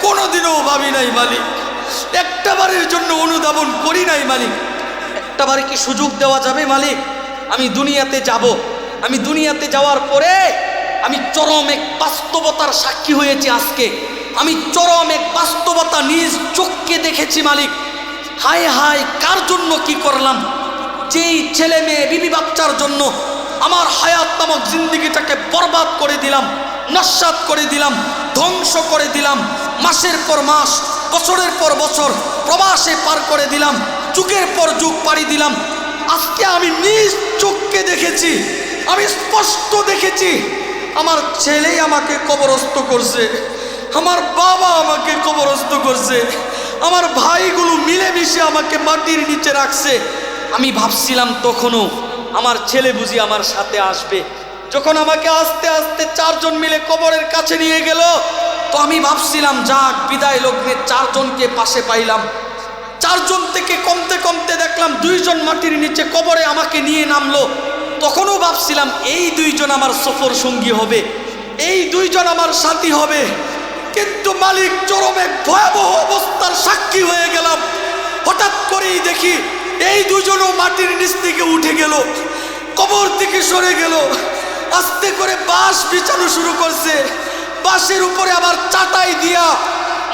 কোনোদিনও ভাবি নাই মালিক। একটা বারের জন্য অনুধাবন করি নাই মালিক। একটা বারে কি সুযোগ দেওয়া যাবে মালিক? আমি দুনিয়াতে যাব, আমি দুনিয়াতে যাওয়ার পরে আমি চরম এক বাস্তবতার সাক্ষী হয়েছি। আজকে আমি চরম এক বাস্তবতা নিজ চোখকে দেখেছি মালিক। হায় হায়, কার জন্য কি করলাম? যেই ছেলে মেয়ে বিবি বাচ্চার জন্য আমার হায়াত নামক জিন্দিগিটাকে বরবাদ করে দিলাম, নস্যাৎ করে দিলাম, ধ্বংস করে দিলাম, মাসের পর মাস, বছরের পর বছর প্রবাসে পার করে দিলাম, যুগের পর যুগ পাড়ি দিলাম। আজকে আমি নিজ চোখকে দেখেছি, আমি স্পষ্ট দেখেছি আমার ছেলেই আমাকে কবরস্থ করছে, আমার বাবা আমাকে কবরস্থ করছে, আমার ভাইগুলো মিলেমিশে আমাকে মাটির নিচে রাখছে। আমি ভাবছিলাম তখনও আমার ছেলে বুঝি আমার সাথে আসবে। যখন আমাকে আস্তে আস্তে 4 জন মিলে কবরের কাছে নিয়ে গেল, তো আমি ভাবছিলাম যাক বিদায় লগ্নে 4 জনকে পাশে পাইলাম। 4 জন থেকে কমতে কমতে দেখলাম 2 জন মাটির নিচে কবরে আমাকে নিয়ে নামলো। তখনও ভাবছিলাম এই 2 জন আমার সফর সঙ্গী হবে, এই 2 জন আমার সাথী হবে। কিন্তু মালিক, চরম এক ভয়াবহ অবস্থার সাক্ষী হয়ে গেলাম। হঠাৎ করেই দেখি এই 2 জনও মাটির নিচ থেকে উঠে গেল, কবর থেকে সরে গেল। আস্তে করে বাঁশ বিছানো শুরু করছে, বাঁশের উপরে আবার চাটাই দিয়া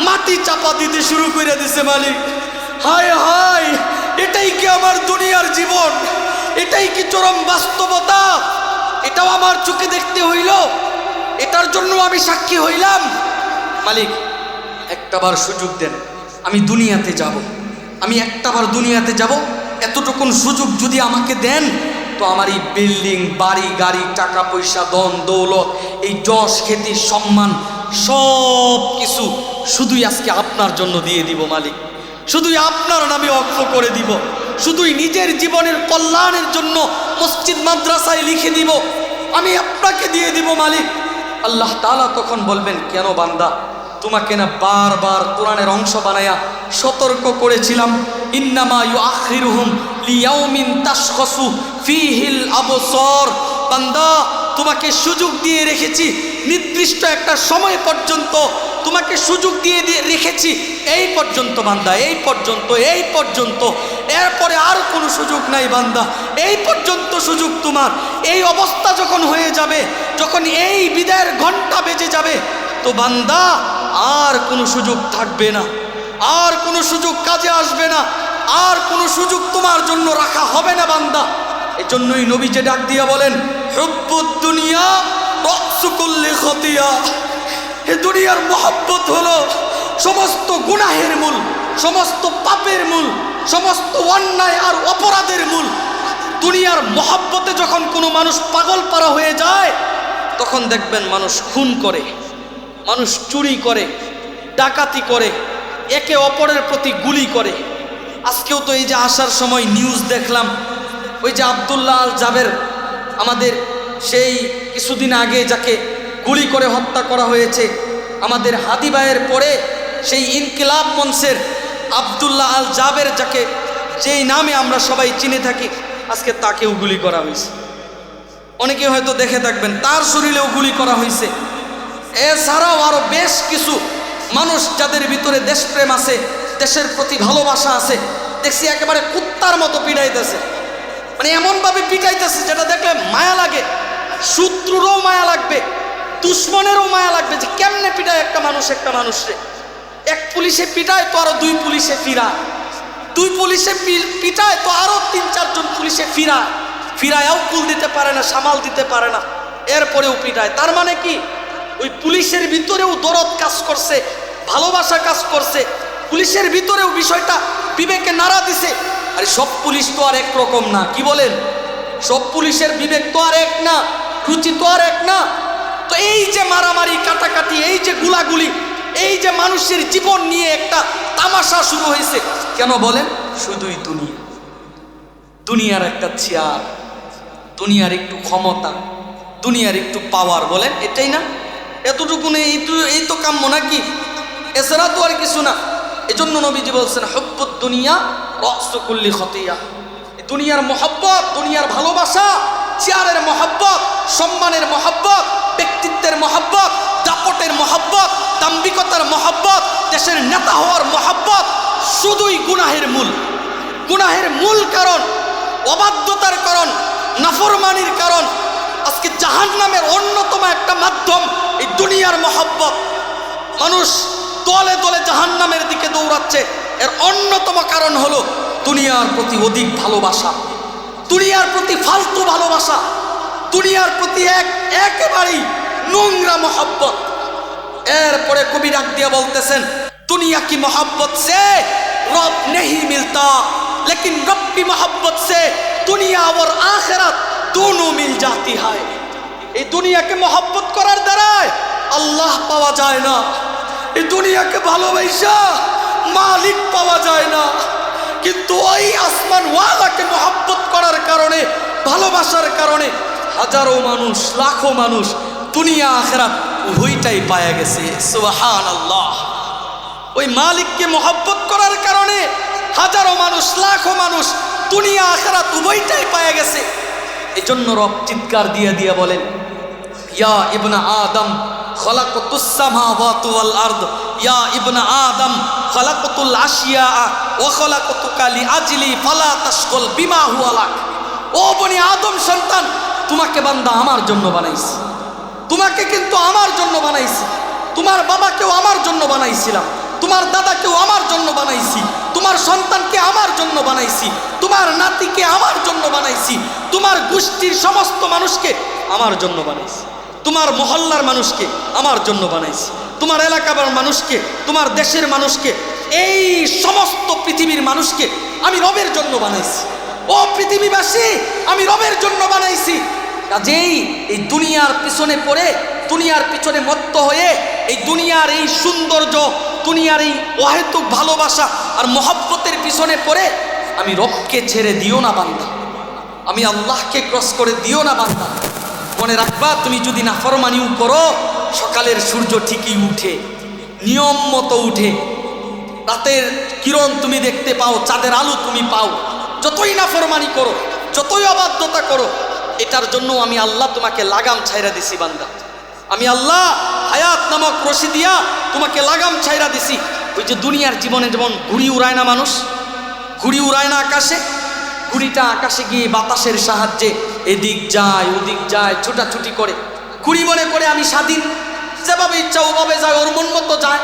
মাটি চাপা দিতে শুরু করে দিছে মালিক। হায় হায়, এটাই কি আমার দুনিয়ার জীবন? এটাই কি চরম বাস্তবতা? এটাও আমার চোখে দেখতে হইল, এটার জন্য আমি সাক্ষী হইলাম। মালিক একটাবার সুযোগ দেন, আমি দুনিয়াতে যাব, আমি একটাবার দুনিয়াতে যাব। এতটুকুন সুযোগ যদি আমাকে দেন তো আমার এই বিল্ডিং, বাড়ি, গাড়ি, টাকা পয়সা, ধন দৌলত, এই যশ খ্যাতি, সম্মান সব কিছু শুধুই আজকে আপনার জন্য দিয়ে দিব মালিক, শুধুই আপনার নামে অক্ষ করে দিব, শুধুই নিজের জীবনের কল্যাণের জন্য মসজিদ মাদ্রাসায় লিখে দিব, আমি আপনাকে দিয়ে দিব মালিক। আল্লাহ তাআলা তখন বলবেন, কেন বান্দা, তোমাকে না বারবার কোরআনের অংশ বানায়া সতর্ক করেছিলাম, ইন্নামা ইউআখিরুহুম লিয়াউমিন তাশখাসু ফীহিল আবসার। বান্দা, তোমাকে সুযোগ দিয়ে রেখেছি নির্দিষ্ট একটা সময় পর্যন্ত, তোমাকে সুযোগ দিয়ে রেখেছি এই পর্যন্ত বান্দা, এই পর্যন্ত, এই পর্যন্ত, এরপরে আর কোনো সুযোগ নাই বান্দা, এই পর্যন্ত সুযোগ তোমার। এই অবস্থা যখন হয়ে যাবে, যখন এই বিদায়ের ঘন্টা বেজে যাবে, তো বান্দা আর কোনো সুযোগ থাকবে না, আর কোনো সুযোগ কাজে আসবে না, আর কোনো সুযোগ তোমার জন্য রাখা হবে না বান্দা। এজন্যই নবী যে ডাক দিয়া বলেন, হুব্বুদ দুনিয়া রাসু কুল্লি খতিয়া। এ দুনিয়ার মহব্বত হলো সমস্ত গুনাহের মূল, সমস্ত পাপের মূল, সমস্ত অন্যায় আর অপরাধের মূল। দুনিয়ার মহব্বতে যখন কোনো মানুষ পাগল পারা হয়ে যায়, তখন দেখবেন মানুষ খুন করে, মানুষ চুরি করে, ডাকাতি করে, একে অপরের প্রতি গুলি করে। আজকেও তো এই যে আসার সময় নিউজ দেখলাম, ওই যে আব্দুল্লাহ আল জাবের, আমাদের সেই কিছুদিন আগে যাকে গুলি করে হত্যা করা হয়েছে, আমাদের হাদি ভাইয়ের পরে সেই ইনকিলাব মঞ্চের আব্দুল্লাহ আল জাবের, যাকে যেই নামে আমরা সবাই চিনে থাকি, আজকে তাকেও গুলি করা হয়েছে। অনেকে হয়তো দেখে থাকবেন, তার শরীরেও গুলি করা হয়েছে। এছাড়াও আরো বেশ কিছু মানুষ যাদের ভিতরে দেশপ্রেম আছে, দেশের প্রতি ভালোবাসা আছে, দেখছি একেবারে কুত্তার মতো পিটাইতেছে, মানে এমনভাবে পিটাইতেছে যেটা দেখলে মায়া লাগে, শত্রুরও মায়া লাগবে, দুশ্মনেরও মায়া লাগবে, যে কেমনে পিটায় একটা মানুষ একটা মানুষরে। এক পুলিশে পিটায় তো আরো দুই পুলিশে ফিরায়, দুই পুলিশে পিটায় তো আরো 3-4 জন পুলিশে ফিরায়ও কুল দিতে পারে না, সামাল দিতে পারে না, এরপরেও পিটায়। তার মানে কি, ওই পুলিশের ভিতরেও দরদ কাজ করছে, ভালোবাসা কাজ করছে, পুলিশের ভিতরেও বিষয়টা বিবেকে নাড়া দিছে। আরে সব পুলিশ তো আর এক রকম না, কি বলেন? সব পুলিশের বিবেক তো আর এক না, রুচি তো আর এক না। তো এই যে মারামারি, কাটাকাটি, এই যে গুলাগুলি, এই যে মানুষের জীবন নিয়ে একটা তামাশা শুরু হয়েছে, কেন বলেন? শুধুই দুনিয়ার একটা চেয়ার, দুনিয়ার একটু ক্ষমতা, দুনিয়ার একটু পাওয়ার, বলেন এটাই না? এতটুকু নেই, এই তো কাম্য নাকি? এছাড়া তো আর কিছু না। এজন্য নবীজি বলছেন, হুব্বুদ দুনিয়া রাসু কুল্লি খতিয়া। দুনিয়ার মহব্বত, দুনিয়ার ভালোবাসা, চেয়ারের মহব্বত, সম্মানের মহব্বত, ব্যক্তিত্বের মহব্বত, দাপটের মহব্বত, দাম্ভিকতার মহব্বত, দেশের নেতা হওয়ার মহব্বত, শুধুই গুনাহের মূল। গুনাহের মূল কারণ, অবাধ্যতার কারণ, নাফরমানির কারণ। আজকে জাহান্নামের অন্যতম একটা মাধ্যম এই দুনিয়ার মহব্বত। মানুষ দলে দলে জাহান্নামের দিকে দৌড়াচ্ছে, এর অন্যতম কারণ হলো দুনিয়ার প্রতি অধিক ভালোবাসা, দুনিয়ার প্রতি ফালতু ভালোবাসা, দুনিয়ার প্রতি একেবারেই নোংরা মহব্বত। এরপরে কবি ডাক দিয়ে বলতেছেন, दुनिया की मोहब्बत से रब नहीं मिलता, लेकिन रब की मोहब्बत से दुनिया और आखिरत दोनों मिल जाती है। এই দুনিয়াকে মহব্বত করার দ্বারাই আল্লাহ পাওয়া যায় না, এই দুনিয়াকে ভালোবাসা মালিক পাওয়া যায় না। কিন্তু ওই আসমান ওয়ালাকে মহব্বত করার কারণে, ভালোবাসার কারণে হাজারো মানুষ, লাখো মানুষ দুনিয়া আখিরাত উভয়টাই পায়া গেছে। সুবহানাল্লাহ। ওই মালিককে মহব্বত করার কারণে হাজারো মানুষ, লাখো মানুষ দুনিয়া আখিরাত উভয়টাই পায়া গেছে। এজন্য রব চিৎকার দিয়ে দিয়ে বলেন, ইয়া ইবনা আদম খলাকতুস সামাওয়াতি ওয়াল আরদ, ইয়া ইবনা আদম খলাকতুল আশিয়া ওয়া খলাকতুকা লিআজলি ফালা তাশগল বিমা হুয়া লাক। ও বনি আদম সন্তান, তোমাকে বান্দা আমার জন্য বানাইছি, তোমাকে কিন্তু আমার জন্য বানাইছি, তোমার বাবাকেও আমার জন্য বানাইছিলাম, তোমার দাদাকেও আমার জন্য বানাইছি, তোমার সন্তানকে আমার জন্য বানাইছি, তোমার নাতিকে আমার জন্য বানাইছি, তোমার গোষ্ঠীর সমস্ত মানুষকে আমার জন্য বানাইছি, তোমার মহল্লার মানুষকে আমার জন্য বানাইছি, তোমার এলাকার মানুষকে, তোমার দেশের মানুষকে, এই সমস্ত পৃথিবীর মানুষকে আমি রবের জন্য বানাইছি। ও পৃথিবীবাসী, আমি রবের জন্য বানাইছি। কাজেই এই দুনিয়ার পিছনে পড়ে, দুনিয়ার পিছনে মত্ত হয়ে, এই দুনিয়ার এই সৌন্দর্য, দুনিয়ার এই অহেতুক ভালোবাসা আর মহব্বতের পিছনে পড়ে আমি রবকে ছেড়ে দিও না বান্দা, আমি আল্লাহকে ক্রস করে দিও না বান্দা। মনে রাখবা, তুমি যদি নাফরমানিও করো, সকালের সূর্য ঠিকই উঠে, নিয়ম মতো উঠে, রাতের কিরণ তুমি দেখতে পাও, চাঁদের আলো তুমি পাও। যতই নাফরমানি করো, যতই অবাধ্যতা করো, এটার জন্য আমি আল্লাহ তোমাকে লাগাম ছাইরা দিছি বান্দা। আমি আল্লাহ হায়াত নামক রশি দিয়া তোমাকে লাগাম ছাইরা দিছি। ওই যে দুনিয়ার জীবনে যেমন ঘুড়ি উড়ায় না মানুষ, ঘুড়ি উড়ায় না আকাশে, ঘুড়িটা আকাশে গিয়ে বাতাসের সাহায্যে এদিক যায় ওদিক যায়, ছুটাছুটি করে। ঘুড়ি মনে করে আমি স্বাধীন, যেভাবে ইচ্ছা ওভাবে যায়, ওর মন মতো যায়।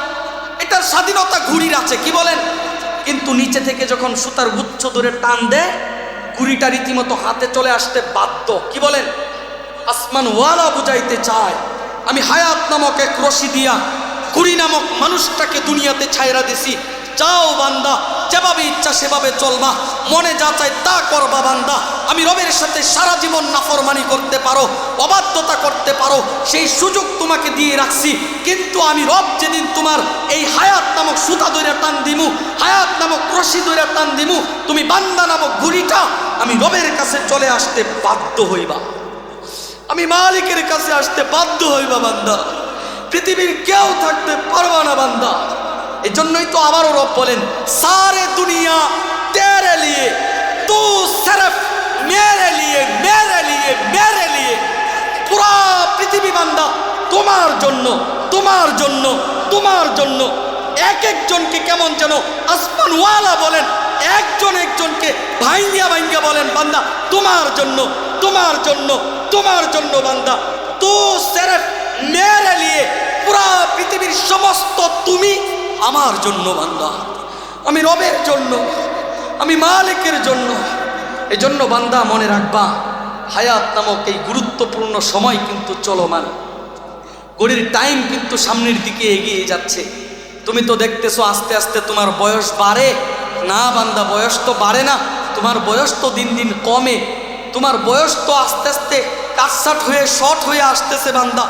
এটার স্বাধীনতা ঘুড়ির আছে, কি বলেন? কিন্তু নিচে থেকে যখন সুতার গুচ্ছ ধরে টান দেয়, ঘুড়িটা রীতিমতো হাতে চলে আসতে বাধ্য। কি বলেন? আসমান ওয়ালা বুঝাইতে চায়, আমি হায়াত নামক এক রশি দিয়া ঘুড়ি নামক মানুষটাকে দুনিয়াতে ছাইরা দিছি। যাও বান্দা, যেভাবে ইচ্ছা সেভাবে চলবা, মনে যা চাই তা করবা বান্দা। আমি রবের সাথে সারা জীবন নাফরমানি করতে পারো, অবাধ্যতা করতে পারো, সেই সুযোগ তোমাকে দিয়ে রাখছি। কিন্তু আমি রব যেদিন তোমার এই হায়াত নামক সুতা ধরে টান দিমু, হায়াত নামক রশি ধরে টান দিমু, তুমি বান্দা নামক ঘুড়িটা আমি রবের কাছে চলে আসতে বাধ্য হইবা, আমি মালিকের কাছে আসতে বাধ্য হইবা বান্দা। পৃথিবীর কেউ থাকতে পারবা না বান্দা। এজন্যই তো আবারও রব বলেন, সারে দুনিয়া তেরে লিয়ে, তু সিরফ মেরে লিয়ে, মেরে লিয়ে, মেরে লিয়ে। পুরা পৃথিবী বান্দা তোমার জন্য, তোমার জন্য, তোমার জন্য। এক একজনকে কেমন যেন আসমানওয়ালা বলেন, একজন একজনকে ভাঙ্গিয়া ভাঙ্গিয়া বলেন, বান্দা তোমার জন্য, তোমার জন্য, তোমার জন্য বান্দা। তু সিরফ মেরে লিয়ে, পুরা পৃথিবীর সমস্ত তুমি আমার জন্য বান্দা, আমি রবের জন্য, আমি মালিকের জন্য। এজন্য বান্দা মনে রাখবা, হায়াত নামক এই গুরুত্বপূর্ণ সময় কিন্তু চলমান, ঘড়ির টাইম কিন্তু সামনের দিকে এগিয়ে যাচ্ছে। তুমি তো দেখতেছো আস্তে আস্তে তোমার বয়স বাড়ে না বান্দা, বয়স তো বাড়ে না, তোমার বয়স তো দিন দিন কমে, তোমার বয়স তো আস্তে আস্তে কাটসাট হয়ে শর্ট হয়ে আসতেছে বান্দা।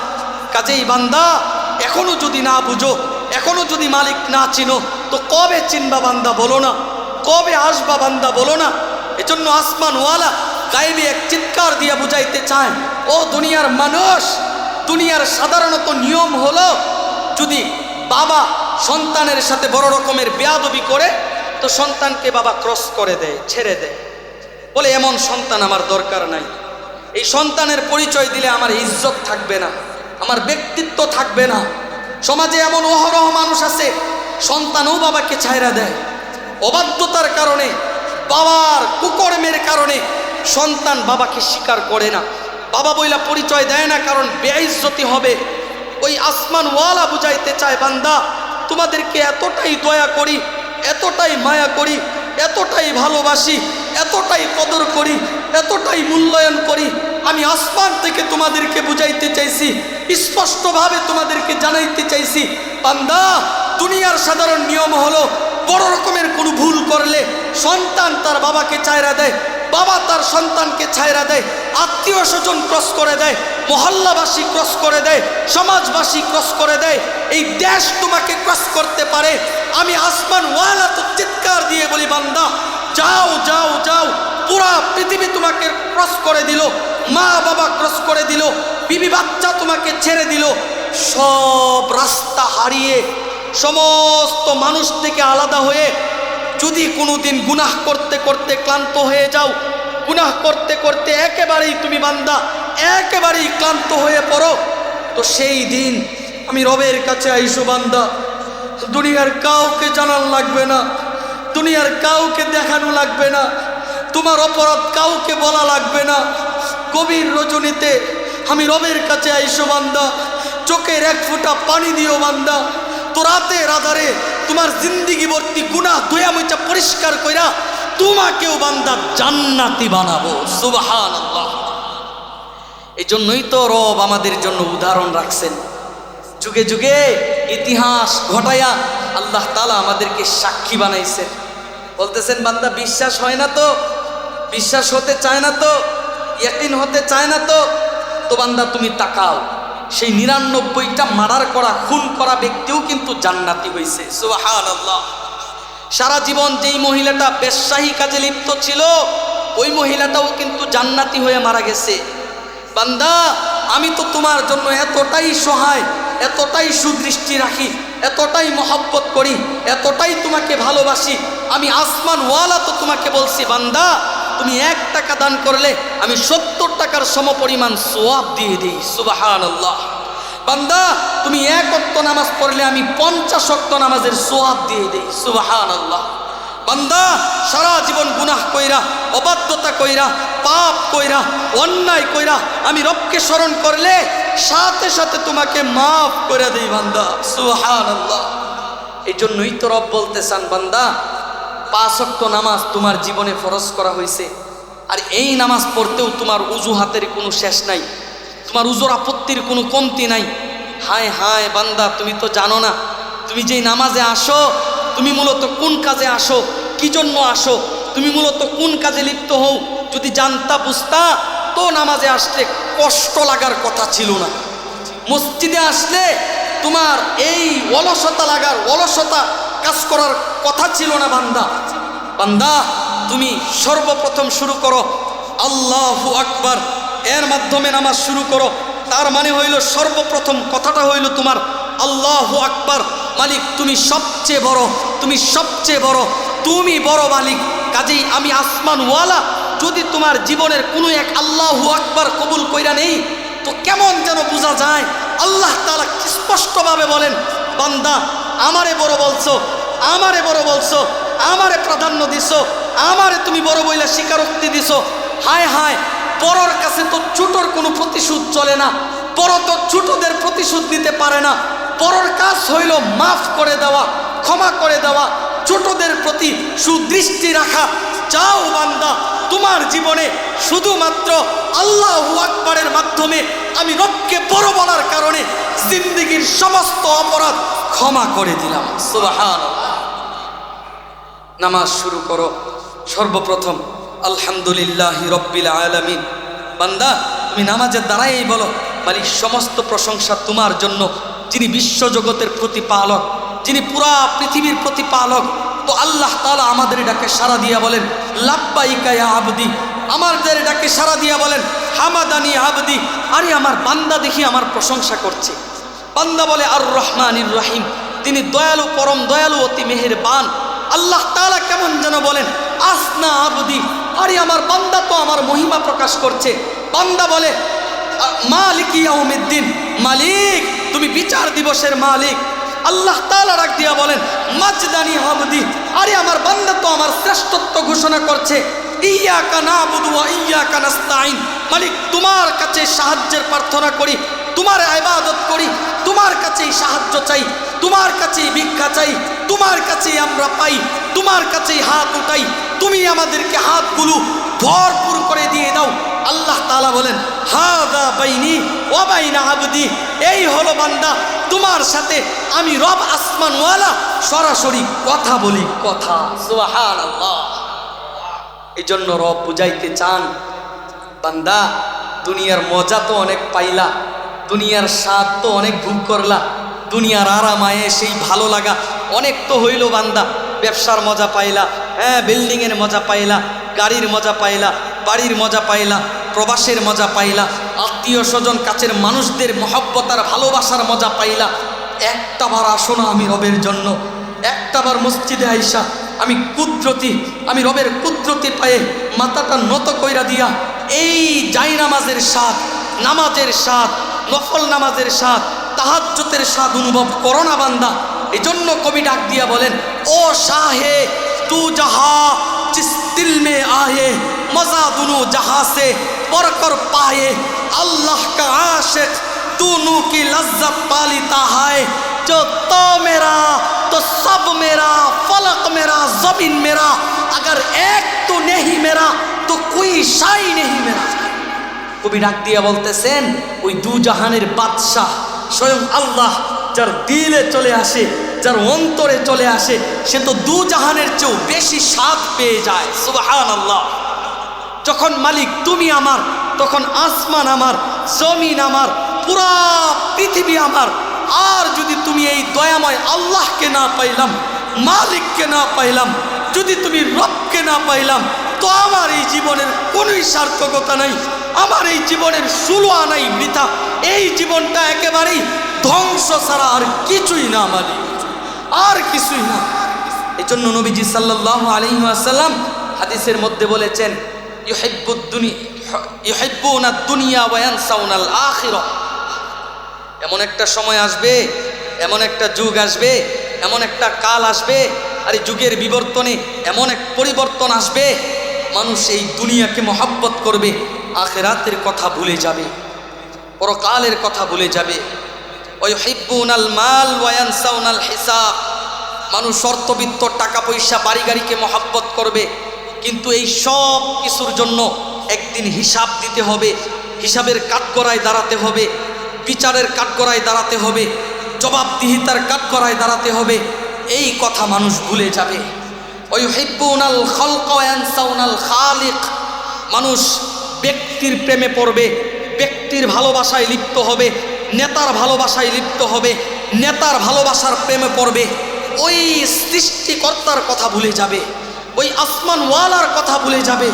কাজেই বান্দা, এখনো যদি না বুঝো, এখনো যদি মালিক না চিনো, তো কবে চিনবা বান্দা বলো না, কবে আসবা বান্দা বলো না। এজন্য আসমানওয়ালা গায়েবী এক চিৎকার দিয়ে বুঝাইতে চায়, ও দুনিয়ার মানুষ, দুনিয়ার সাধারণত নিয়ম হলো, যদি বাবা সন্তানের সাথে বড় রকমের বেয়াদবি করে, তো সন্তানকে বাবা ক্রস করে দেয়, ছেড়ে দেয়, বলে এমন সন্তান আমার দরকার নাই। এই সন্তানের পরিচয় দিলে আমার ইজ্জত থাকবে না, আমার ব্যক্তিত্ব থাকবে না। সমাজে এমন অহরহ মানুষ আছে, সন্তানও বাবাকে ছাইরা দেয়, অবাধ্যতার কারণে, বাবার কুকর্মের কারণে সন্তান বাবাকে স্বীকার করে না, বাবা বইলা পরিচয় দেয় না, কারণ বেইজ্জতি হবে। ওই আসমানওয়ালা বুঝাইতে চায়, বান্দা তোমাদেরকে এতটাই দয়া করি, এতটাই মায়া করি, এতটাই ভালোবাসি, এতটাই কদর করি, এতটাই মূল্যায়ন করি, আমি আসমান থেকে তোমাদেরকে বুঝাইতে চাইছি, স্পষ্টভাবে তোমাদেরকে জানাইতে চাইছি, বান্দা দুনিয়ার সাধারণ নিয়ম হলো, বড় রকমের কোনো ভুল করলে সন্তান তার বাবাকে ছাইরা দেয়, বাবা তার সন্তানকে ছাইরা দেয়, আত্মীয় স্বজন ক্রস করে দেয়, মহল্লাবাসী ক্রস করে দেয়, সমাজবাসী ক্রস করে দেয়, এই দেশ তোমাকে ক্রস করতে পারে। আমি আসমানওয়ালা তো চিৎকার দিয়ে বলি, বান্দা যাও যাও যাও, পুরা পৃথিবী তোমাকে ক্রস করে দিল, মা বাবা ক্রস করে দিল, বিবি বাচ্চা তোমাকে ছেড়ে দিল, সব রাস্তা হারিয়ে সমস্ত মানুষ থেকে আলাদা হয়ে যদি কোনোদিন গুনাহ করতে করতে ক্লান্ত হয়ে যাও, গুনাহ করতে করতে একেবারেই তুমি বান্দা একেবারেই ক্লান্ত হয়ে পড়ো, তো সেই দিন আমি রবের কাছে আইসো বান্দা, দুনিয়ার কাউকে জানান লাগবে না, দুনিয়ার কাউকে দেখানো লাগবে না, তোমার অপরাধ কাউকে বলা লাগবে না, গভীর রজনীতে আমি রবের কাছে আইসো বান্দা, চোখের এক ফোঁটা পানি দিও বান্দা, তো রাতের আধারে তোমার জিন্দিগি ভর্তি গুনাহ ধুয়া মুছা পরিষ্কার কইরা তোমাকেও বান্দা জান্নাতি বানাবো। সুবহানাল্লাহ। এই জন্যই তো রব আমাদের জন্য উদাহরণ রাখছেন, যুগে যুগে ইতিহাস ঘটায়া আল্লাহ তাআলা আমাদেরকে সাক্ষী বানাইছেন। বলতেছেন বান্দা বিশ্বাস হয় না তো, বিশ্বাস হতে চায় না তো, ইয়াকিন হতে চায় না তো, তো বান্দা তুমি তাকাও, সেই ৯৯টা মার্ডার করা খুন করা ব্যক্তিও কিন্তু জান্নাতি হয়েছে। সুবহানাল্লাহ। সারা জীবন যেই মহিলাটা বেশ্যাহী কাজে লিপ্ত ছিল ওই মহিলাটাও কিন্তু জান্নাতি হয়ে মারা গেছে। বান্দা আমি তো তোমার জন্য এতটাই সহায়, এতটাই সুদৃষ্টি রাখি, এতটাই মহব্বত করি, এতটাই তোমাকে ভালোবাসি, আমি আসমানওয়ালা তো তোমাকে বলছি বান্দা তুমি ১ টাকা দান করলে আমি ৭০ টাকার সমপরিমাণ সওয়াব দিয়ে দিই। সুবহানাল্লাহ। বান্দা তুমি ১ ওয়াক্ত নামাজ পড়লে আমি ৫০ ওয়াক্ত নামাজের সওয়াব দিয়ে দিই। সুবহানাল্লাহ। বান্দা সারা জীবন গুনাহ কইরা, অবাধ্যতা কইরা, পাপ কইরা, অন্যায় কইরা আমি রবকে স্মরণ করলে সাথে সাথে তোমাকে মাফ করে দেই বান্দা। সুবহানাল্লাহ। এই জন্যই তো রব বলতেছেন বান্দা ৫ ওয়াক্ত নামাজ তোমার জীবনে ফরজ করা হয়েছে, আর এই নামাজ পড়তেও তোমার অজুহাতের কোনো শেষ নাই, তোমার উজুর আপত্তির কোনো কমতি নাই। হায় হায় বান্দা তুমি তো জানো না তুমি যেই নামাজে আসো তুমি মূলত কোন কাজে আসো, কি জন্য আসো, তুমি মূলত কোন কাজে লিপ্ত হও। যদি জানতা বুঝতা তো নামাজে আসলে কষ্ট লাগার কথা ছিল না, মসজিদে আসলে তোমার এই অলসতা কাজ করার কথা ছিল না। বান্দা বান্দা তুমি সর্বপ্রথম শুরু করো আল্লাহু আকবার, এর মাধ্যমে নামাজ শুরু করো। তার মানে হইল সর্বপ্রথম কথাটা হইল তোমার আল্লাহু আকবার। মালিক তুমি সবচেয়ে বড়, তুমি সবচেয়ে বড়, তুমি বড় মালিক। কাজেই আমি আসমানওয়ালা যদি তোমার জীবনের কোনো এক আল্লাহু আকবার কবুল কইরা নেই তো কেমন যেন বোঝা যায়। আল্লাহ তাআলা স্পষ্টভাবে বলেন বান্দা আমারে বড় বলছো, আমারে বড় বলছো, আমারে প্রাধান্য দিছো, আমারে তুমি বড় বইলা স্বীকারোক্তি দিছো। হায় হায় বড়র কাছে তো ছোটর কোনো প্রতিশোধ চলে না, বড় তো ছোটদের প্রতিশোধ নিতে পারে না। বড়র কাজ হইল মাফ করে দেওয়া, ক্ষমা করে দেওয়া, ছোটদের প্রতি সুদৃষ্টি রাখা। যাও বান্দা তোমার জীবনে শুধুমাত্র আল্লাহু আকবারের মাধ্যমে আমি রবকে বড় বলার কারণে জিন্দেগীর সমস্ত অপরাধ ক্ষমা করে দিলাম। সুবহানাল্লাহ। নামাজ শুরু করো সর্বপ্রথম আলহামদুলিল্লাহি রব্বিল আলামিন। বান্দা তুমি নামাজের দ্বারাই বলো মালিক সমস্ত প্রশংসা তোমার জন্য, যিনি বিশ্বজগতের প্রতিপালক, যিনি পুরা পৃথিবীর প্রতিপালক। তো আল্লাহ তাআলা আমাদের ডাকে সাড়া দিয়া বলেন লাব্বাইকা ইয়া আবদি, আমাদের ডাকে সাড়া দিয়া বলেন হামাদানি আবদি। আরে আমার বান্দা দেখি আমার প্রশংসা করছে। বান্দা বলে আর রহমানির রহিম, তিনি দয়ালু, পরম দয়ালু, অতি মেহেরবান। আল্লাহ তাআলা কেমন যেন বলেন আসনা আবদি, আরে আমার বান্দা তো আমার মহিমা প্রকাশ করছে। বান্দা বলে মালিক ইয়াউমিদ্দিন, মালিক তুমি বিচার দিবসের মালিক। আল্লাহ তাআলা ডাক দিয়া বলেন মাজদানি আবদি, আরে আমার বান্দা তো আমার শ্রেষ্ঠত্ব ঘোষণা করছে। ইয়াকা নাবুদু ওয়া ইয়াকা নাস্তাইন, মালিক তোমার কাছে সাহায্যের প্রার্থনা করি, তোমার ইবাদত করি, তোমার কাছেই সাহায্য চাই, তোমার কাছেই ভিক্ষা চাই, তোমার কাছেই আমরা পাই, তোমার কাছেই হাত উঠাই। তুমি আমাদেরকে হাতগুলো ভরপুর করে দিয়ে দাও। আল্লাহ তাআলা বলেন হাযা বাইনি ওয়া বাইনা আবদি, এই হলো বান্দা তোমার সাথে আমি রব আসমানওয়ালা সরাসরি কথা বলি, কথা। সুবহানাল্লাহ। এই জন্য রব বুঝাইতে চান বান্দা দুনিয়ার মজা তো অনেক পাইলা, দুনিয়ার স্বাদ তো অনেক ভোগ করলা, দুনিয়ার আরামায়ে সেই ভালো লাগা অনেক তো হইল বান্দা। ব্যবসার মজা পাইলা, হ্যাঁ বিল্ডিংয়ের মজা পাইলা, গাড়ির মজা পাইলা, বাড়ির মজা পাইলা, প্রবাসের মজা পাইলা, আত্মীয় স্বজন কাছের মানুষদের মহব্বত আর ভালোবাসার মজা পাইলা। একটাবার আসো না আমি রবের জন্য, একটাবার মসজিদে আইসা আমি কুদরতি, আমি রবের কুদরতি পায়ে মাথাটা নত কইরা দিয়া এই জায়নামাজের স্বাদ, নামাজের স্বাদ, নফল নামাজের স্বাদ, তাহাজ্জুদের স্বাদ অনুভব করো না বান্দা। এই জন্য কবি ডাক দিয়া বলেন ও শাহে তু জাহা জিস দিল মে আয়ে মজা দুনু জাহা সে पढ़कर पाए अल्लाह का आशिक तू नू की लज्जत पालीता है जो तो मेरा तो सब मेरा फलक मेरा जमीन मेरा अगर एक तो नहीं मेरा तो कोई शाई नहीं मेरा। कवि डाक दिया बोलतेছেন ওই দু জাহানের বাদশা স্বয়ং আল্লাহ যার দিলে চলে আসে যার অন্তরে চলে আসে সে তো দু জাহানের চেয়েও বেশি স্বাদ পেয়ে যায়। সুবহানাল্লাহ। যখন মালিক তুমি আমার তখন আসমান আমার জমিন আমার পুরা পৃথিবী আমার। আর যদি তুমি এই দয়াময় আল্লাহকে না পাইলাম মালিককে না পাইলাম যদি তুমি রবকে না পাইলাম তো আমার এই জীবনের কোনোই সার্থকতা নাই, আমার এই জীবনের সুলুয়া নাই, বৃথা। এই জীবনটা একেবারেই ধ্বংস ছাড়া আর কিছুই না, মালিক আর কিছুই না। এই জন্য নবীজি সাল্লাল্লাহু আলাইহি ওয়াসাল্লাম হাদিসের মধ্যে বলেছেন ইউহিব্বুনাদ দুনিয়া ওয়া ইয়ানসাউনাল আখিরাহ। এমন একটা সময় আসবে, এমন একটা যুগ আসবে, এমন একটা কাল আসবে, আর এই যুগের বিবর্তনে এমন এক পরিবর্তন আসবে, মানুষ এই দুনিয়াকে মহব্বত করবে, আখিরাতের কথা ভুলে যাবে, পরকালের কথা ভুলে যাবে। ওয়াইহিব্বুনাল মাল ওয়া ইয়ানসাউনাল হিসাব। মানুষ অর্থবিত্ত টাকা পয়সা বাড়ি গাড়িকে মহব্বত করবে, কিন্তু এই সব কিছুর জন্য একদিন হিসাব দিতে হবে, হিসাবের কাঠগড়ায় দাঁড়াতে হবে, বিচারের কাঠগড়ায় দাঁড়াতে হবে, জবাবদিহিতার কাঠগড়ায় দাঁড়াতে হবে। এই কথা মানুষ ভুলে যাবে। ওয়াইহিব্বুনাল খালক ওয়া ইয়ানসাউনাল খালিক। মানুষ ব্যক্তির প্রেমে পড়বে, ব্যক্তির ভালোবাসায় লিপ্ত হবে, নেতার ভালোবাসায় লিপ্ত হবে, নেতার ভালোবাসার প্রেমে পড়বে, ওই সৃষ্টিকর্তার কথা ভুলে যাবে, ওই আসমানওয়ালার কথা ভুলে যাবে।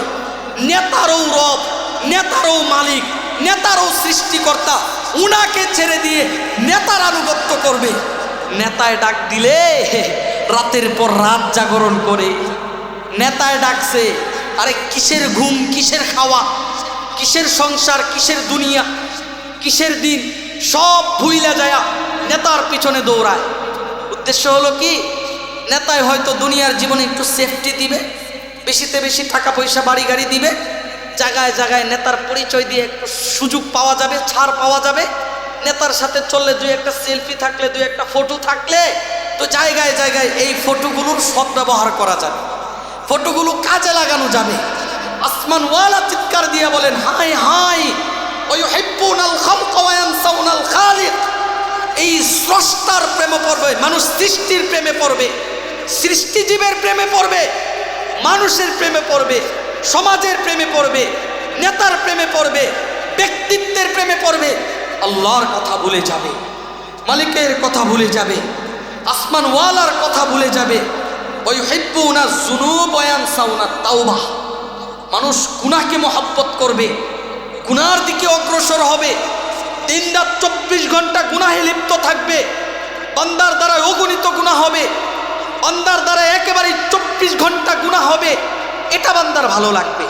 নেতারও রব, নেতারও মালিক, নেতারও সৃষ্টিকর্তা, উনাকে ছেড়ে দিয়ে নেতার আনুগত্য করবে। নেতায় ডাক দিলে রাতের পর রাত জাগরণ করে, নেতায় ডাকছে, আরে কিসের ঘুম, কিসের খাওয়া, কিসের সংসার, কিসের দুনিয়া, কিসের দিন, সব ভুইলা যায়া নেতার পিছনে দৌড়ায়। উদ্দেশ্য হলো কি, নেতায় হয়তো দুনিয়ার জীবনে একটু সেফটি দিবে, বেশিতে বেশি টাকা পয়সা বাড়ি গাড়ি দিবে, জায়গায় জায়গায় নেতার পরিচয় দিয়ে একটু সুযোগ পাওয়া যাবে, ছাড় পাওয়া যাবে। নেতার সাথে চললে দুই একটা সেলফি থাকলে, দুই একটা ফটো থাকলে তো জায়গায় জায়গায় এই ফটোগুলোর সদ্ব্যবহার করা যাবে, ফটোগুলো কাজে লাগানো যাবে। আসমানওয়ালা চিৎকার দিয়ে বলেন হায় হায়, ওয়াইহিব্বুনাল খালক ওয়া ইয়ানসাউনাল খালিক। এই স্রষ্টার প্রেমে পড়বে মানুষ, সৃষ্টির প্রেমে পড়বে, সৃষ্টিজীবের প্রেমে পড়বে, মানুষের প্রেমে পড়বে, সমাজের প্রেমে পড়বে, নেতার প্রেমে পড়বে, ব্যক্তিত্বের প্রেমে পড়বে। আল্লাহর কথা ভুলে যাবে, মালিকের কথা ভুলে যাবে, আসমানওয়ালার কথা ভুলে যাবে। ওয়াইহিব্বুনাজ যুনুব ওয়া ইয়ানসাউনাত তাওবাহ। মানুষ গুনাহকে মহব্বত করবে, গুনার দিকে অগ্রসর হবে, দিন রাত 24 ঘন্টা গুনাহে লিপ্ত থাকবে। বান্দার দ্বারা অগণিত গুনাহ হবে, বান্দার দ্বারা একেবারে 24 ঘন্টা গুনাহ হবে। এটা বান্দার ভালো লাগবে,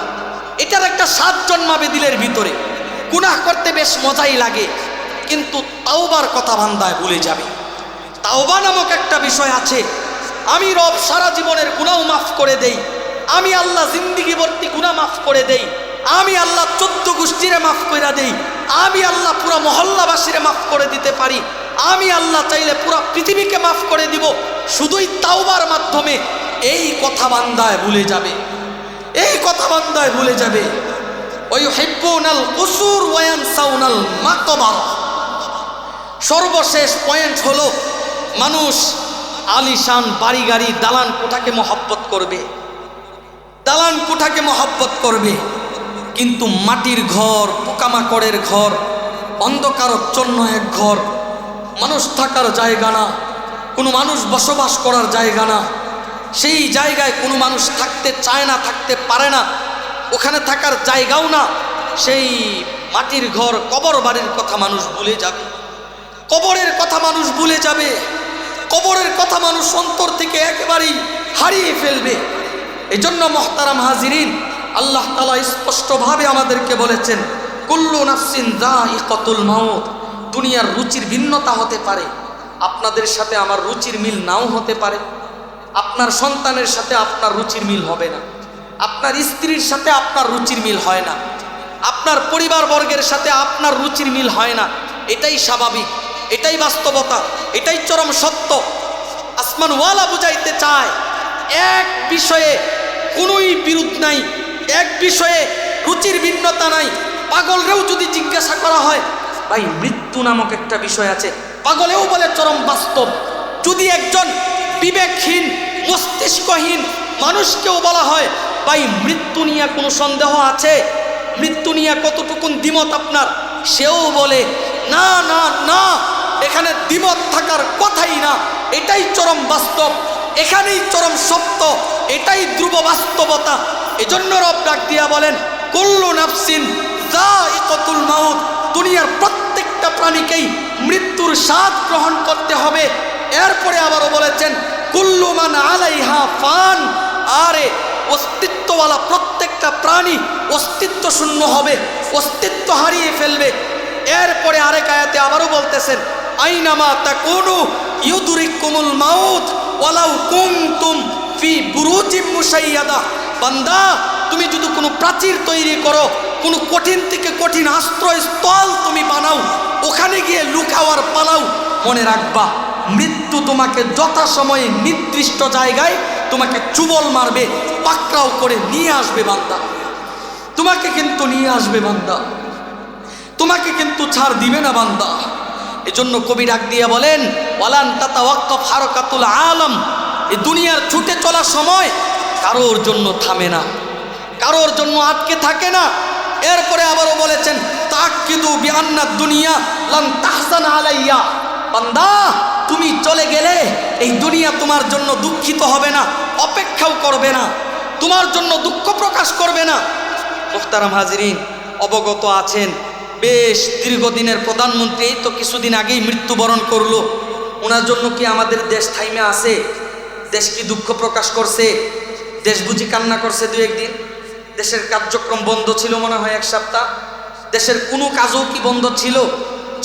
এটার একটা স্বাদ জন্মাবে দিলের ভিতরে, গুনাহ করতে বেশ মজাই লাগে। কিন্তু তাওবার কথা বান্দায় ভুলে যাবে। তাওবা নামক একটা বিষয় আছে, আমি রব সারা জীবনের গুনাহ মাফ করে দেই, আমি আল্লাহ জিন্দিগি ভর্তি গুনাহ মাফ করে দেই, আমি আল্লাহ 14 গোষ্ঠীরে মাফ করে দেই, আমি আল্লাহ পুরা মহল্লাবাসীরে মাফ করে দিতে পারি, আমি আল্লাহ চাইলে পুরা পৃথিবীকে মাফ করে দিব শুধুই তাওবার মাধ্যমে। এই কথা বান্দায় ভুলে যাবে, এই কথা বান্দায় ভুলে যাবে। ওয়াইহিব্বুনাল কুসুর ওয়া ইয়ানসাউনাল মাকবার। সর্বশেষ পয়েন্ট হলো মানুষ আলিশান বাড়ি গাড়ি দালান কোঠাকে মহব্বত করবে, দালান কোঠাকে মহব্বত করবে, কিন্তু মাটির ঘর, পোকামাকড়ের ঘর, অন্ধকারচ্ছন্ন এক ঘর, মানুষ থাকার জায়গা না, কোনো মানুষ বসবাস করার জায়গা না, সেই জায়গায় কোনো মানুষ থাকতে চায় না, থাকতে পারে না, ওখানে থাকার জায়গাও না, সেই মাটির ঘর কবর বাড়ির কথা মানুষ ভুলে যাবে, কবরের কথা মানুষ ভুলে যাবে, কবরের কথা মানুষ অন্তর থেকে একেবারেই হারিয়ে ফেলবে। এই জন্য মুহতারাম হাজিরিন, আল্লাহ তাআলা স্পষ্টভাবে আমাদেরকে বলেছেন কুল্লু নাফসিন যায়িকাতুল মাউত। দুনিয়ার রুচির ভিন্নতা হতে পারে, আপনাদের সাথে আমার রুচির মিল নাও হতে পারে, আপনার সন্তানের সাথে আপনার রুচির মিল হবে না, আপনার স্ত্রীর সাথে আপনার রুচির মিল হয় না, আপনার পরিবারবর্গের সাথে আপনার রুচির মিল হয় না, এটাই স্বাভাবিক, এটাই বাস্তবতা, এটাই চরম সত্য। আসমানওয়ালা বুঝাইতে চায় এক বিষয়ে কোনোই বিরোধ নাই, এক বিষয়ে রুচির ভিন্নতা নাই। পাগলরেও যদি জিজ্ঞাসা করা হয়, ভাই মৃত্যু নামক একটা বিষয় আছে, পাগলেও বলে চরম বাস্তব। যদি একজন বিবেকহীন মস্তিষ্কহীন মানুষকেও বলা হয়, ভাই মৃত্যু নিয়ে কোনো সন্দেহ আছে, মৃত্যু নিয়ে কতটুকুন দ্বিমত আপনার, সেও বলে না না না, এখানে দ্বিমত থাকার কথাই না, এটাই চরম বাস্তব, এখানেই চরম সত্য, এটাই ধ্রুব বাস্তবতা। এজন্য রব ডাক দিয়া বলেন, কুল্লু নাফসিন যায়িকাতুল মাউত, দুনিয়ার প্রত্যেকটা প্রাণীকেই মৃত্যুর স্বাদ গ্রহণ করতে হবে। এরপরে আবারও বলেছেন, কুল্লু মান আলাইহা ফান, আরে অস্তিত্বওয়ালা প্রত্যেকটা প্রাণী অস্তিত্ব শূন্য হবে, অস্তিত্ব হারিয়ে ফেলবে। এরপরে আরেক আয়াতে আবারও বলতেছেন, আইনামা তাকুনু ইউদরিকুমুল মাউত ওয়ালাউ কুনতুম ফি বুরুজিম মুশাইয়াদা। বান্দা, তুমি যদি কোনো প্রাচীর তৈরি করো, কোনো কঠিন থেকে কঠিন আশ্রয়স্থল তুমি বানাও, ওখানে গিয়ে লুকাওয়ার পালাও, মনে রাখবা মৃত্যু তোমাকে যথাসময়ে নির্দিষ্ট জায়গায় তোমাকে চুবল মারবে, পাকড়াও করে নিয়ে আসবে বান্দা, তোমাকে কিন্তু নিয়ে আসবে বান্দা, তোমাকে কিন্তু ছাড় দিবে না বান্দা। এজন্য কবি ডাক দিয়ে বলেন, ওয়ালান তাতাওয়াক্কাফ হারাকাতুল আলম, এই দুনিয়ার ছুটে চলার সময় কারোর জন্য থামে না, কারোর জন্য আটকে থাকে না। এরপরে আবারও বলেছেন, তাকিদু বিআন্না দুনিয়া লান তাহজান আলাইয়া, বান্দা তুমি চলে গেলে এই দুনিয়া তোমার জন্য দুঃখিত হবে না, অপেক্ষাও করবে না, তোমার জন্য দুঃখ প্রকাশ করবে না। মুহতারাম হাজিরিন, অবগত আছেন বেশ দীর্ঘদিনের প্রধানমন্ত্রী এই তো কিছুদিন আগেই মৃত্যুবরণ করলো। ওনার জন্য কি আমাদের দেশ থাইমে আছে? দেশ কি দুঃখ প্রকাশ করছে? দেশ বুঝি কান্না করছে দু একদিন? দেশের কার্যক্রম বন্ধ ছিল মনে হয় এক সপ্তাহ, দেশের কোনো কাজও কি বন্ধ ছিল?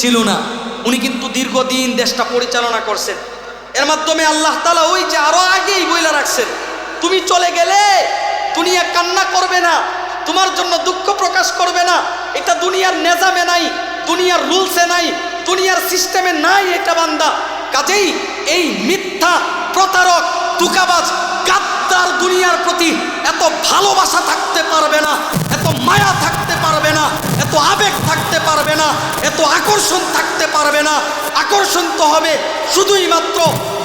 ছিল না। উনি কিন্তু দীর্ঘদিন দেশটা পরিচালনা করছেন। এর মাধ্যমে আল্লাহ তাআলা ওই যে আরো আগেই বইলা রাখছেন, তুমি চলে গেলে দুনিয়া কান্না করবে না, তোমার জন্য দুঃখ প্রকাশ করবে না, এটা দুনিয়ার নিজামে নাই, দুনিয়ার রুলসে নাই, দুনিয়ার সিস্টেমে নাই এটা বান্দা। কাজেই এই মিথ্যা প্রতারক ধোঁকাবাজ গাদ্দার দুনিয়ার প্রতি এত ভালোবাসা থাকতে পারবে না, এত মায়া থাকতে পারবে না, এত আবেগ থাকতে পারবে না, এত আকর্ষণ থাকতে পারবে না। আকর্ষণ তো হবে শুধুই মাত্র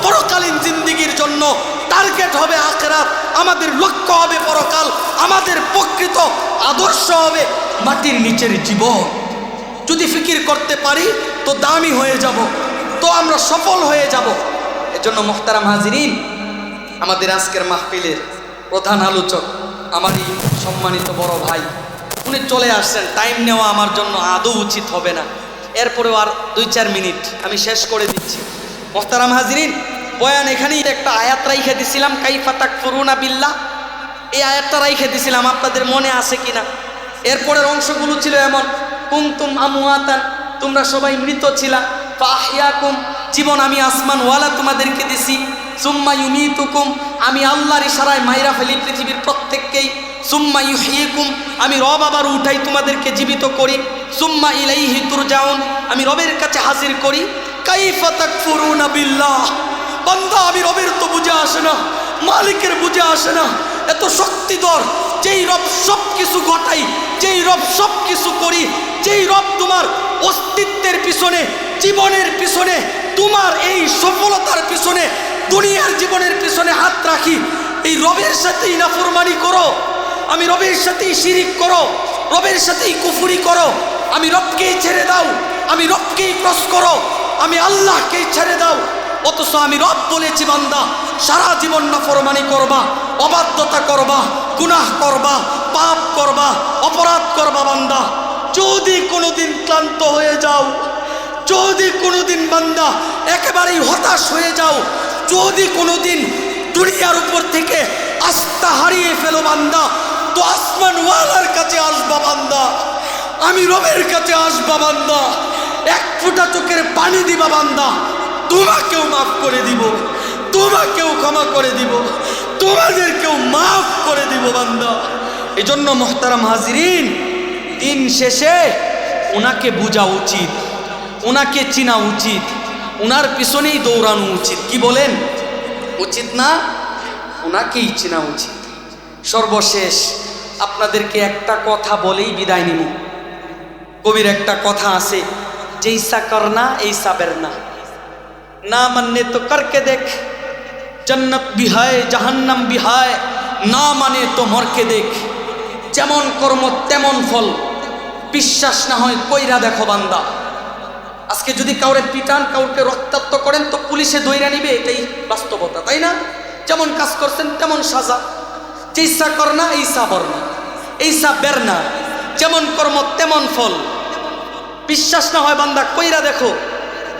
পরকালীন জিন্দেগির জন্য, টার্গেট হবে আখিরাত, আমাদের লক্ষ্য হবে পরকাল, আমাদের প্রকৃত আদর্শ হবে মাটির নিচের জীবন। যদি ফিকির করতে পারি তো দামি হয়ে যাব, তো আমরা সফল হয়ে যাব। এজন্য মুহতারাম হাজিরিন, আমাদের আজকের মাহফিলের প্রধান আলোচক আমারই সম্মানিত বড় ভাই, উনি চলে আসছেন। টাইম নেওয়া আমার জন্য আদৌ উচিত হবে না, এরপরেও আর 2-4 মিনিট আমি শেষ করে দিচ্ছি। মুহতারাম হাজিরিন, বয়ান এখানেই একটা আয়াত রাইখে দিছিলাম, কাইফা তাকফুরুনা বিল্লাহ, এই আয়াতটা রাইখে দিছিলাম, আপনাদের মনে আছে কিনা? এরপরের অংশগুলো ছিল এমন, কুনতুম আমওয়াতান, তোমরা সবাই মৃত ছিলা, ফাহইয়াকুম, জীবন আমি আসমানওয়ালা তোমাদেরকে দিছি, সুম্মা ইউমিতুকুম, আমি আল্লাহর ইশারায় মাইরা ফেলি পৃথিবীর প্রত্যেককেই, সুম্মা ইউহয়িকুম, আমি রব আবার উঠাই তোমাদেরকে জীবিত করি, সুম্মা ইলাইহি তুরজাউন, আমি রবের কাছে হাজির করি। কাইফা তাকফুরুনা বিল্লাহ, বান্দা আমি রবের তো বুঝে আসে না, মালিকের বুঝে আসে না, এত শক্তিধর যেই রব সব কিছু ঘটাই, যেই রব সব কিছু করি, যেই রব তোমার অস্তিত্বের পিছনে, জীবনের পিছনে, তোমার এই সফলতার পিছনে, দুনিয়ার জীবনের পিছনে হাত রাখি, এই রবের সাথেই নাফরমানি করো, আমি রবের সাথেই শিরিক করো, রবের সাথেই কুফরি করো, আমি রবকেই ছেড়ে দাও, আমি রবকেই ক্রস করো, আমি আল্লাহকেই ছেড়ে দাও। অথচ আমি রব বলেছি বান্দা সারা জীবন নাফরমানি করবা, অবাধ্যতা করবা, গুনাহ করবা, পাপ করবা, অপরাধ করবা। বান্দা যদি কোনোদিন ক্লান্ত হয়ে যাও, যদি কোনোদিন বান্দা একেবারেই হতাশ হয়ে যাও, যদি কোনোদিন দুনিয়ার উপর থেকে আস্থা হারিয়ে ফেলো বান্দা, তো আসমানওয়ালার কাছে আসবা বান্দা, আমি রবের কাছে আসবা বান্দা, এক ফোঁটা চোখের পানি দিবা বান্দা, তোমাকেও মাফ করে দিব, তোমাকেও ক্ষমা করে দিব, তোমাদেরকেও মাফ করে দিব বান্দা। এজন্য মুহতারাম হাজিরিন, দিন শেষে ওনাকে বোঝা উচিত, ওনাকে চিনা উচিত, ওনার পিছনেই দৌড়ানো উচিত। কি বলেন, উচিত না? ওনাকেই চিনা উচিত। সর্বশেষ আপনাদেরকে একটা কথা বলেই বিদায় নিব। কবির একটা কথা আছে, যেইসা করনা এইসা বেরনা, না মাননে তো করকে দেখ, জন্নত भी है জাহান্নাম भी है, না মানে তো মরকে দেখ। যেমন কর্ম তেমন ফল, বিশ্বাস না হয় কইরা দেখো বান্দা। আজকে যদি কাউরে পিটান, কাউকে রক্তাক্ত করেন তো পুলিশে দইরা নিবে, এটাই বাস্তবতা, তাই না? যেমন কাজ করছেন তেমন সাজা। যেইসা করনা এইসা বরনা, এইসা বেরনা, যেমন কর্ম তেমন ফল। বিশ্বাস না হয় বান্দা কইরা দেখো,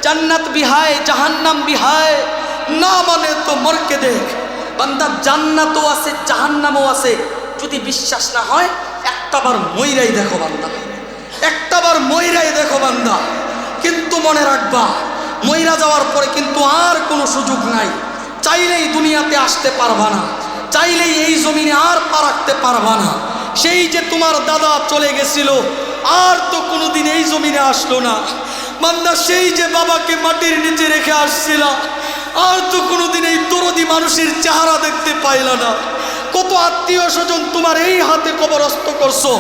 জান্নাত भी है জাহান্নাম भी है, না মানে তো মরকে দেখ। বান্দা জান্নাতও আছে জাহান্নামও আছে, যদি বিশ্বাস না হয় একটাবার মইরাই দেখো বান্দা, একটাবার মইরাই দেখো বান্দা। কিন্তু মনে রাখবা, মইরা যাওয়ার পরে কিন্তু আর কোনো সুযোগ নাই। চাইলেই দুনিয়াতে আসতে পারবা না, চাইলেই এই জমিনে আর পা রাখতে পারবা না। সেই যে তোমার দাদা চলে গেছিল, আর তো কোনোদিন এই জমিনে আসলো না। বান্দা সেই যে বাবাকে মাটির নিচে রেখে আসছিল, আর তো কোনোদিন এই দরদি মানুষের চেহারা দেখতে পাইলা না। কত আত্মীয় স্বজন তোমার এই হাতে কবরস্থ করছো,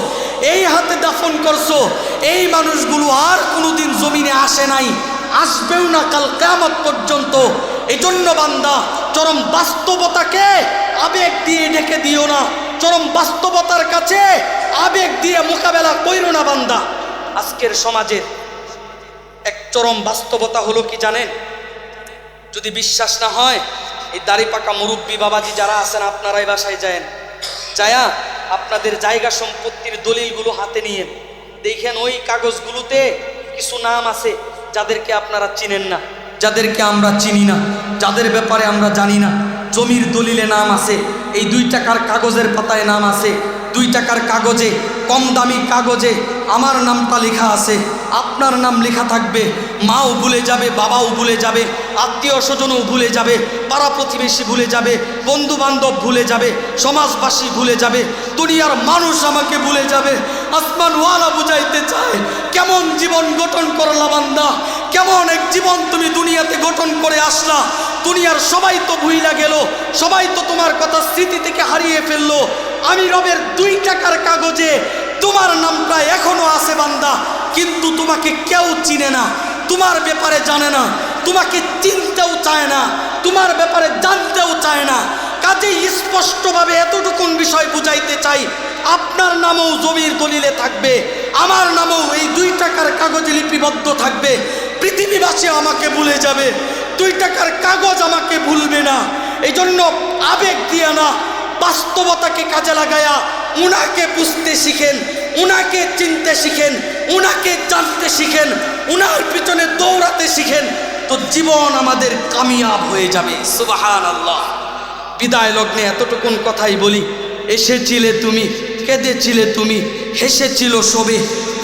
এই হাতে দাফন করছো, এই মানুষগুলো আর কোনোদিন জমিনে আসে নাই, আসবেও না কাল কিয়ামত পর্যন্ত। এই জন্য বান্দা চরম বাস্তবতাকে আবেগ দিয়ে ঢেকে দিও না, চরম বাস্তবতার কাছে আবেগ দিয়ে মোকাবেলা কইরো না বান্দা। আজকের সমাজের এক চরম বাস্তবতা হলো কি জানেন? যদি বিশ্বাস না হয়, এই দাড়ি পাকা মুরব্বী বাবাজি যারা আছেন, আপনারাই বাসায় যায়েন, যায়া আপনাদের জায়গা সম্পত্তির দলিলগুলো হাতে নিয়ে দেখেন, ওই কাগজগুলোতে কিছু নাম আছে যাদেরকে আপনারা চিনেন না, যাদেরকে আমরা চিনি না, যাদের ব্যাপারে আমরা জানি না। জমির দলিলে নাম আছে, এই 2 টাকার কাগজের পাতায় নাম আছে, 2 টাকার কাগজে, কম দামি কাগজে আমার নামটা লেখা আছে, আপনার নাম লেখা থাকবে। মাও ভুলে যাবে, বাবাও ভুলে যাবে, আত্মীয় স্বজনও ভুলে যাবে, পাড়া প্রতিবেশী ভুলে যাবে, বন্ধু বান্ধব ভুলে যাবে, সমাজবাসী ভুলে যাবে, দুনিয়ার মানুষ আমাকে ভুলে যাবে। আসমানওয়ালা বুঝাইতে চায়, কেমন জীবন গঠন করলা বান্দা, কেমন এক জীবন তুমি দুনিয়াতে গঠন করে আসলা। দুনিয়ার সবাই তো ভুইলা গেল, সবাই তো তোমার কথা স্মৃতি থেকে হারিয়ে ফেললো। আমি রবের 2 টাকার কাগজে তোমার নামটা এখনো আছে বান্দা, কিন্তু তোমাকে কেউ চিনে না, তোমার ব্যাপারে জানে না, তোমাকে চিনতেও চায় না, তোমার ব্যাপারে জানতেও চায় না। কাজেই স্পষ্টভাবে এতটুকুন বিষয় বুঝাইতে চাই, আপনার নামও জমির দলিলে থাকবে, আমার নামও এই 2 টাকার কাগজে লিপিবদ্ধ থাকবে। পৃথিবীবাসী আমাকে ভুলে যাবে, 2 টাকার কাগজ আমাকে ভুলবে না। এই জন্য আবেগ দিয়া না, বাস্তবতাকে কাজে লাগায়া উনাকে বুঝতে শিখেন, উনাকে চিনতে শিখেন, উনাকে জানতে শিখেন, উনার পিছনে দৌড়াতে শিখেন, তো জীবন আমাদের কামিয়াব হয়ে যাবে। সুবহানাল্লাহ। বিদায় লগ্নে এতটুকুন কথাই বলি, এসেছিলে তুমি, কেঁদেছিলে তুমি, হেসেছিল সবে,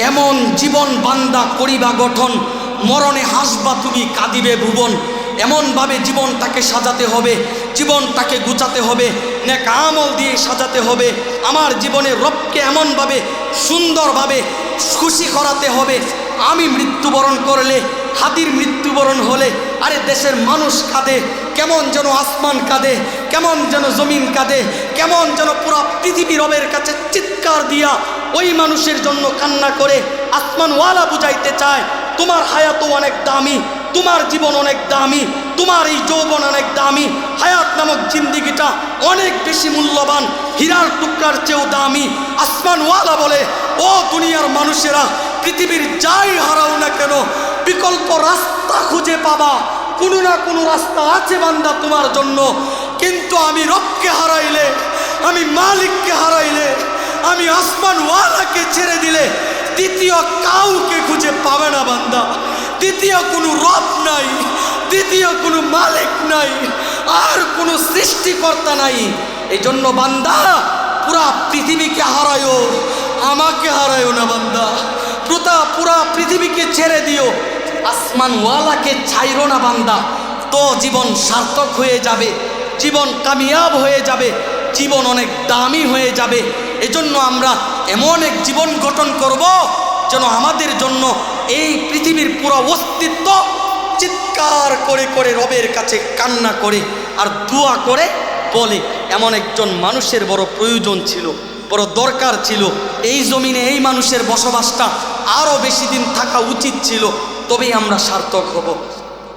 এমন জীবন বান্দা করিবা গঠন, মরণে হাসবা তুমি, কাঁদিবে ভুবন। এমনভাবে জীবনটাকে সাজাতে হবে, জীবনটাকে গুছাতে হবে, নেক আমল দিয়ে সাজাতে হবে। আমার জীবনে রবকে এমনভাবে সুন্দরভাবে খুশি করাতে হবে। আমি মৃত্যুবরণ করলে, হাদির মৃত্যুবরণ হলে, আরে দেশের মানুষ কাঁদে, কেমন যেন আসমান কাঁদে, কেমন যেন জমিন কাঁদে, কেমন যেন পুরো পৃথিবী রবের কাছে চিৎকার দিয়া ওই মানুষের জন্য কান্না করে। আসমানওয়ালা বুঝাইতে চায়, তোমার হায়াতও অনেক দামি, তোমার জীবন অনেক দামি, তোমার এই যৌবন অনেক দামি, হায়াত নামক জিন্দিগিটা অনেক বেশি মূল্যবান, হীরার টুকরার চেয়েও দামি। আসমানওয়ালা বলে, ও দুনিয়ার মানুষেরা, পৃথিবীর যাই হারাও না কেন, বিকল্প রাস্তা খুঁজে পাবা, কোনো না কোনো রাস্তা আছে বান্দা তোমার জন্য। কিন্তু আমি রবকে হারাইলে, আমি মালিককে হারাইলে, আমি আসমানওয়ালাকে ছেড়ে দিলে দ্বিতীয় কাউকে খুঁজে পাবে না বান্দা। দ্বিতীয় কোনো রব নাই, দ্বিতীয় কোনো মালিক নাই, আর কোনো সৃষ্টিকর্তা নাই। এই জন্য বান্দা পুরা পৃথিবীকে হারায়ও, আমাকে হারায়ও না বান্দা। পুরা পৃথিবীকে ছেড়ে দিও, আসমানওয়ালাকে ছাইরো না বান্দা। তো জীবন সার্থক হয়ে যাবে, জীবন কামিয়াব হয়ে যাবে, জীবন অনেক দামি হয়ে যাবে। এজন্য আমরা এমন এক জীবন গঠন করব যেন আমাদের জন্য এই পৃথিবীর পুরো অস্তিত্ব চিৎকার করে করে রবের কাছে কান্না করে আর দোয়া করে বলে, এমন একজন মানুষের বড় প্রয়োজন ছিল, বড় দরকার ছিল। এই জমিনে এই মানুষের বসবাসটা আরও বেশি দিন থাকা উচিত ছিল, তবেই আমরা সার্থক হব,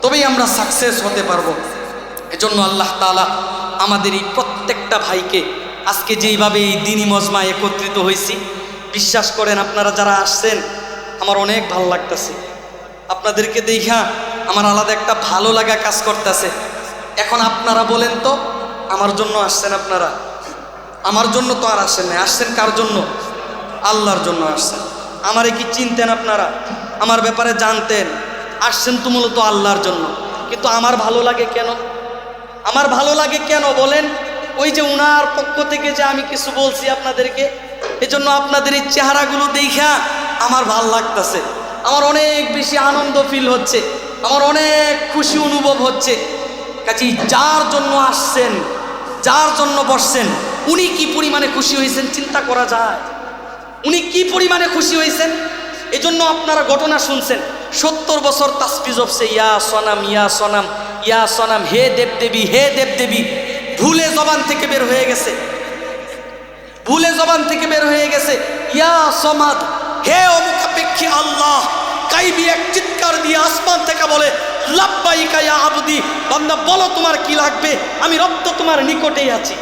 তবেই আমরা সাকসেস হতে পারবো। এজন্য আল্লাহ তাআলা আমাদের এই প্রত্যেকটা ভাইকে আজকে যেইভাবে এই দিনী মজমায় একত্রিত হয়েছি, বিশ্বাস করেন আপনারা যারা আসছেন আমার অনেক ভালো লাগতেছে। আপনাদেরকে দেখা আমার আলাদা একটা ভালো লাগা কাজ করতেছে। এখন আপনারা বলেন তো, আমার জন্য আসছেন আপনারা? আমার জন্য তো আর আসেন না, আসছেন কার জন্য? আল্লাহর জন্য আসছেন। আমারে কি চিনতেন আপনারা? আমার ব্যাপারে জানতেন? আসছেন তো মূলত আল্লাহর জন্য। কিন্তু আমার ভালো লাগে কেন? আমার ভালো লাগে কেন বলেন? ওই যে উনার পক্ষ থেকে যে আমি কিছু বলছি আপনাদেরকে, এজন্য আপনাদের এই চেহারাগুলো দেখা আমার ভাল লাগতেছে, আমার অনেক বেশি আনন্দ ফিল হচ্ছে, আমার অনেক খুশি অনুভব হচ্ছে। কাজেই যার জন্য আসছেন, যার জন্য বসছেন, উনি কি পরিমাণে খুশি হয়েছেন চিন্তা করা যায়? উনি কি পরিমাণে খুশি হয়েছেন? এজন্য আপনারা ঘটনা শুনছেন, 70 বছর তাসবিহ জপছে, ইয়া সনাম ইয়া সনাম ইয়া সনাম, হে দেবদেবী হে দেবদেবী, ভুলে জবান থেকে বের হয়ে গেছে, ভুলে জবান থেকে বের হয়ে গেছে ইয়া সমাদ, হে অমুখাপেক্ষী আল্লাহ। কাইবি এক চিৎকার দিয়ে আসমান থেকে বলে, লাব্বাইকা ইয়া আবদি, বান্দা বলো তোমার কি লাগবে, আমি রব তো তোমার নিকটেই আছি।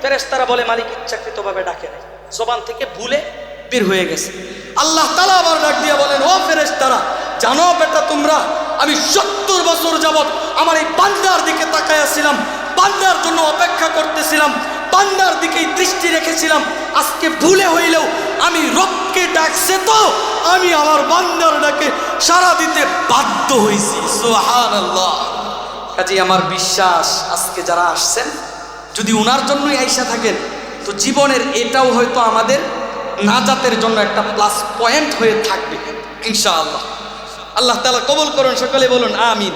ফেরেশতারা বলে মালিক ইচ্ছাকৃতভাবে ডাকে নাই, জবান থেকে ভুলে বের হয়ে গেছে। আল্লাহ তাআলা আবার ডাক দিয়ে বলেন, ও ফেরেশতারা, জানো বেটা তোমরা, আমি 70 বছর যাবত আমার এই বান্দার দিকে তাকাইয়াছিলাম, বান্দার জন্য অপেক্ষা করতেছিলাম, বান্দার দিকেই দৃষ্টি রেখেছিলাম। আজকে ভুলে হইলেও আমি রবকে ডাকছে তো আমি আমার বান্দার ডাকে সাড়া দিতে বাধ্য হয়েছি। সুবহানাল্লাহ। কাজেই আমার বিশ্বাস আজকে যারা আসছেন, যদি উনার জন্যই আইসা থাকেন, তো জীবনের এটাও হয়তো আমাদের নাজাতের জন্য একটা প্লাস পয়েন্ট হয়ে থাকবে ইনশাআল্লাহ। আল্লাহ তাআলা কবুল করুন, সকলে বলুন আমিন।